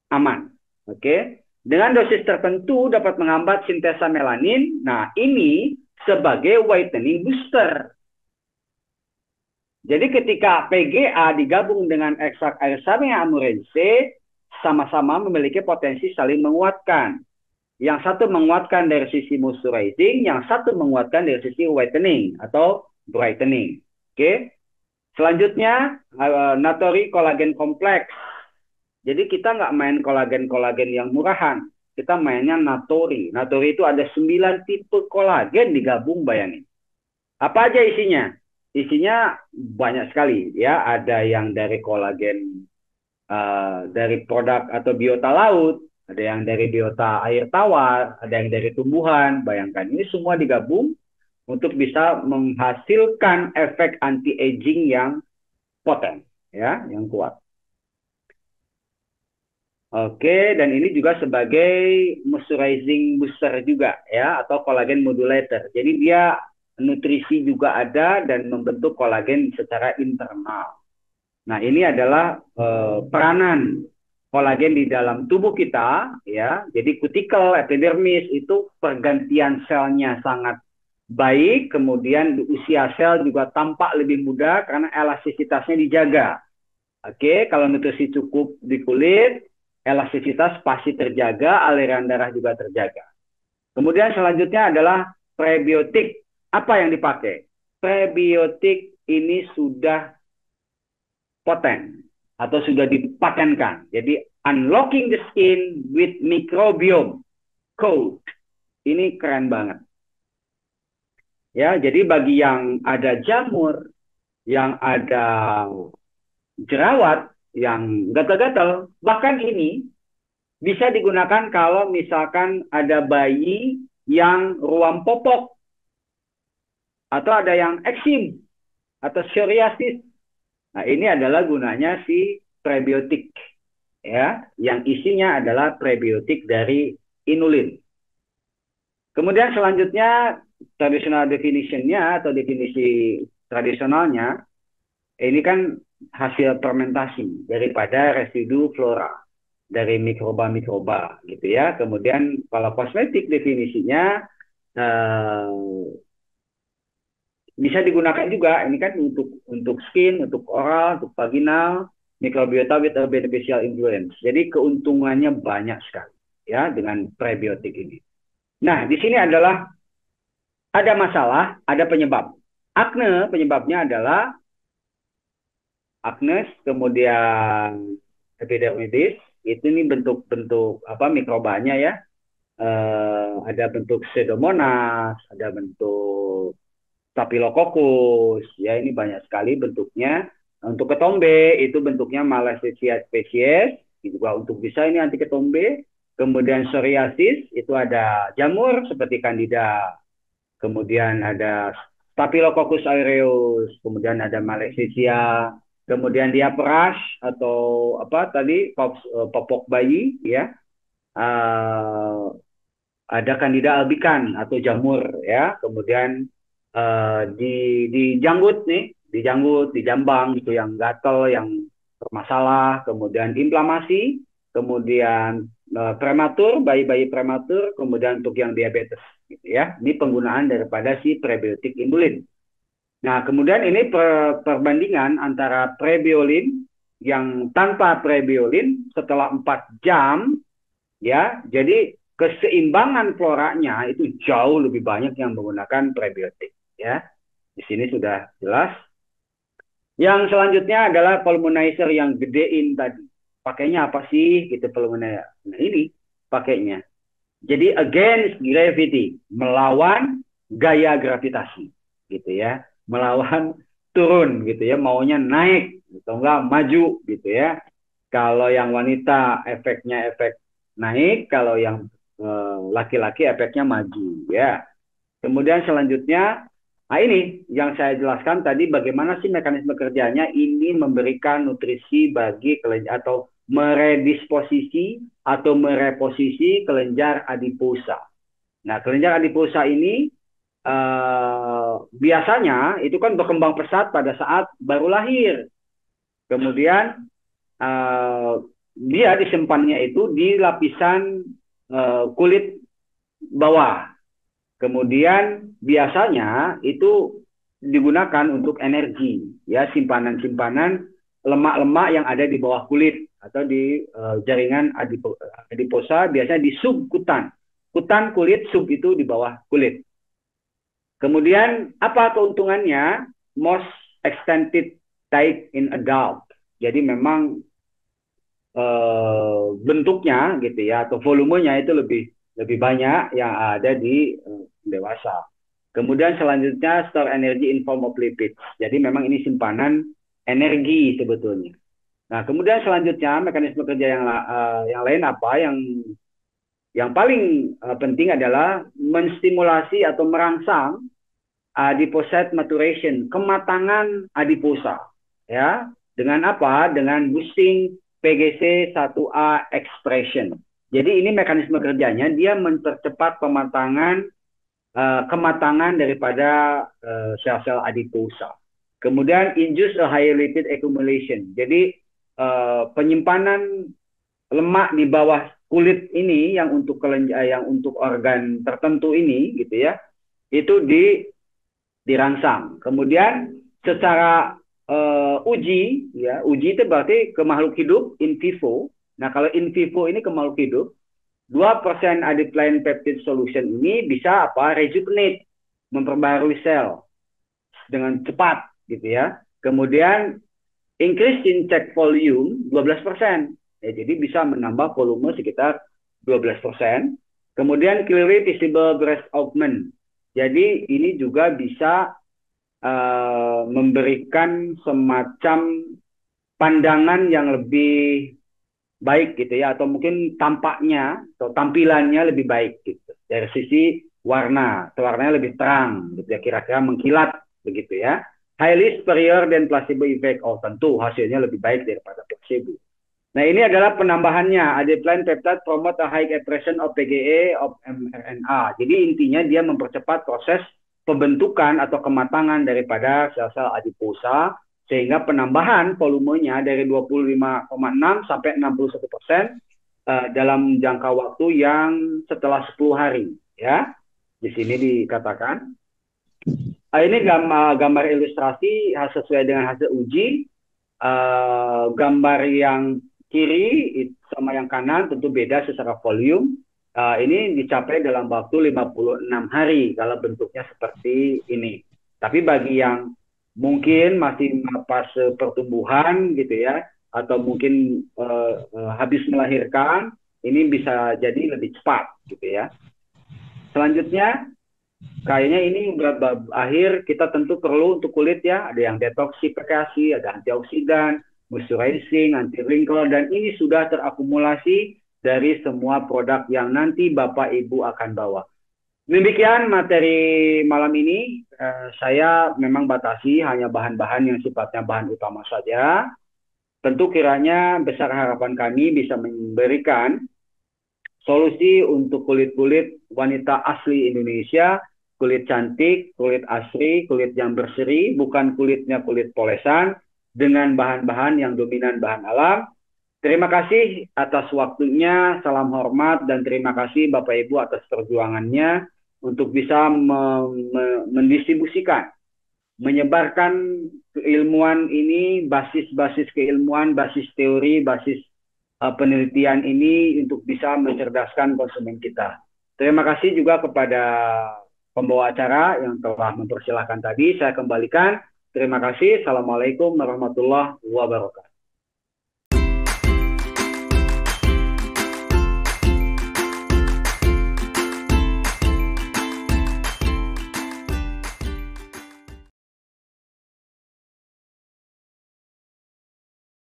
aman. Oke, dengan dosis tertentu dapat menghambat sintesa melanin. Nah, ini sebagai whitening booster. Jadi ketika PGA digabung dengan ekstrak air Samia amurense, sama-sama memiliki potensi saling menguatkan. Yang satu menguatkan dari sisi moisturizing, yang satu menguatkan dari sisi whitening atau brightening. Oke. Selanjutnya, Natori kolagen kompleks. Jadi kita nggak main kolagen-kolagen yang murahan. Kita mainnya Natori. Natori itu ada 9 tipe kolagen digabung, bayangin. Apa aja isinya? Isinya banyak sekali, ya. Ada yang dari kolagen dari produk atau biota laut, ada yang dari biota air tawar, ada yang dari tumbuhan. Bayangkan, ini semua digabung untuk bisa menghasilkan efek anti-aging yang poten, ya, yang kuat. Oke, dan ini juga sebagai moisturizing booster juga, ya, atau kolagen modulator. Jadi dia nutrisi juga ada dan membentuk kolagen secara internal. Nah, ini adalah peranan kolagen di dalam tubuh kita, ya. Jadi kutikel, epidermis itu pergantian selnya sangat baik, kemudian usia sel juga tampak lebih muda karena elastisitasnya dijaga. Oke, kalau nutrisi cukup di kulit, elastisitas pasti terjaga, aliran darah juga terjaga. Kemudian selanjutnya adalah prebiotik. Apa yang dipakai? Prebiotik ini sudah poten atau sudah dipatenkan. Jadi unlocking the skin with microbiome code. Ini keren banget. Ya, jadi bagi yang ada jamur, yang ada jerawat, yang gatal-gatal, bahkan ini bisa digunakan kalau misalkan ada bayi yang ruam popok, atau ada yang eksim, atau psoriasis. Nah, ini adalah gunanya si prebiotik, ya, yang isinya adalah prebiotik dari inulin. Kemudian selanjutnya traditional definition-nya atau definisi tradisionalnya, ini kan hasil fermentasi daripada residu flora dari mikroba-mikroba gitu ya. Kemudian kalau kosmetik definisinya bisa digunakan juga, ini kan untuk skin, untuk oral, untuk vaginal, microbiota with a beneficial influence. Jadi keuntungannya banyak sekali ya dengan prebiotik ini. Nah, di sini adalah ada masalah, ada penyebab. Akne penyebabnya adalah akne, kemudian epidermidis, itu ini bentuk-bentuk apa mikrobanya ya. Ada bentuk pseudomonas, ada bentuk Staphylococcus, ya ini banyak sekali bentuknya. Untuk ketombe itu bentuknya Malassezia species, juga untuk bisa ini anti ketombe. Kemudian psoriasis itu ada jamur seperti Candida, kemudian ada Staphylococcus aureus, kemudian ada Malassezia, kemudian diapers atau apa tadi popok bayi, ya. Ada Candida albicans atau jamur, ya. Kemudian di janggut nih, di janggut, di jambang gitu yang gatel, yang bermasalah, kemudian inflamasi, kemudian prematur, bayi-bayi prematur, kemudian untuk yang diabetes gitu ya. Ini penggunaan daripada si prebiotik inulin. Nah, kemudian ini perbandingan antara prebiolin yang tanpa prebiolin setelah 4 jam, ya. Jadi keseimbangan floranya itu jauh lebih banyak yang menggunakan prebiotik, ya. Di sini sudah jelas. Yang selanjutnya adalah voluminizer yang gedein tadi. Pakainya apa sih gitu voluminizer? Nah, ini pakainya. Jadi against gravity, melawan gaya gravitasi gitu ya. Melawan turun gitu ya, maunya naik atau enggak maju gitu ya. Kalau yang wanita efeknya efek naik, kalau yang laki-laki efeknya maju ya. Kemudian selanjutnya, nah ini yang saya jelaskan tadi bagaimana sih mekanisme kerjanya, ini memberikan nutrisi bagi kelenjar atau meredisposisi atau mereposisi kelenjar adiposa. Nah, kelenjar adiposa ini biasanya itu kan berkembang pesat pada saat baru lahir. Kemudian dia disimpannya itu di lapisan kulit bawah. Kemudian biasanya itu digunakan untuk energi, ya, simpanan-simpanan lemak-lemak yang ada di bawah kulit atau di jaringan adiposa, biasanya di subkutan. Kutan kulit, sub itu di bawah kulit. Kemudian apa keuntungannya? Most extended type in adult. Jadi memang bentuknya gitu ya, atau volumenya itu lebih banyak yang ada di dewasa. Kemudian selanjutnya store energy in form of lipids. Jadi memang ini simpanan energi sebetulnya. Nah, kemudian selanjutnya mekanisme kerja yang lain apa? Yang paling penting adalah menstimulasi atau merangsang adipocyte maturation, kematangan adiposa, ya. Dengan apa? Dengan boosting PGC1A expression. Jadi ini mekanisme kerjanya, dia mempercepat kematangan daripada sel-sel adiposa. Kemudian induce a higher lipid accumulation. Jadi penyimpanan lemak di bawah kulit ini yang untuk organ tertentu ini gitu ya, itu dirangsang. Kemudian secara uji itu berarti ke makhluk hidup in vivo. Nah, kalau in vivo ini ke makhluk hidup, 2% adiponine peptide solution ini bisa rejuvenate, memperbarui sel dengan cepat gitu ya. Kemudian increase in check volume 12%. Ya, jadi bisa menambah volume sekitar 12%. Kemudian clearly visible breast augment. Jadi ini juga bisa memberikan semacam pandangan yang lebih baik gitu ya, atau mungkin tampaknya atau tampilannya lebih baik gitu dari sisi warnanya lebih terang gitu ya, kira-kira mengkilat begitu ya. Highly superior than placebo effect. Oh, tentu hasilnya lebih baik daripada placebo. Nah, ini adalah penambahannya. Adiponine peptide promote a high expression of PGA of mRNA. Jadi intinya dia mempercepat proses pembentukan atau kematangan daripada sel-sel adiposa, sehingga penambahan volumenya dari 25,6 sampai 61% dalam jangka waktu yang setelah 10 hari. Ya, di sini dikatakan. Ini gambar ilustrasi sesuai dengan hasil uji. Gambar yang kiri sama yang kanan tentu beda secara volume. Ini dicapai dalam waktu 56 hari kalau bentuknya seperti ini. Tapi bagi yang mungkin masih fase pertumbuhan gitu ya, atau mungkin habis melahirkan, ini bisa jadi lebih cepat gitu ya. Selanjutnya, kayaknya ini akhir kita tentu perlu untuk kulit ya, ada yang detoksifikasi, ada antioksidan, moisturizing, anti wrinkle, dan ini sudah terakumulasi dari semua produk yang nanti Bapak Ibu akan bawa. Demikian materi malam ini, saya memang batasi hanya bahan-bahan yang sifatnya bahan utama saja. Tentu kiranya besar harapan kami bisa memberikan solusi untuk kulit-kulit wanita asli Indonesia, kulit cantik, kulit asri, kulit yang berseri, bukan kulitnya kulit polesan, dengan bahan-bahan yang dominan bahan alam. Terima kasih atas waktunya, salam hormat, dan terima kasih Bapak Ibu atas perjuangannya untuk bisa mendistribusikan, menyebarkan keilmuan ini, basis-basis keilmuan, basis teori, basis penelitian ini untuk bisa mencerdaskan konsumen kita. Terima kasih juga kepada pembawa acara yang telah mempersilahkan tadi. Saya kembalikan. Terima kasih. Assalamualaikum warahmatullahi wabarakatuh.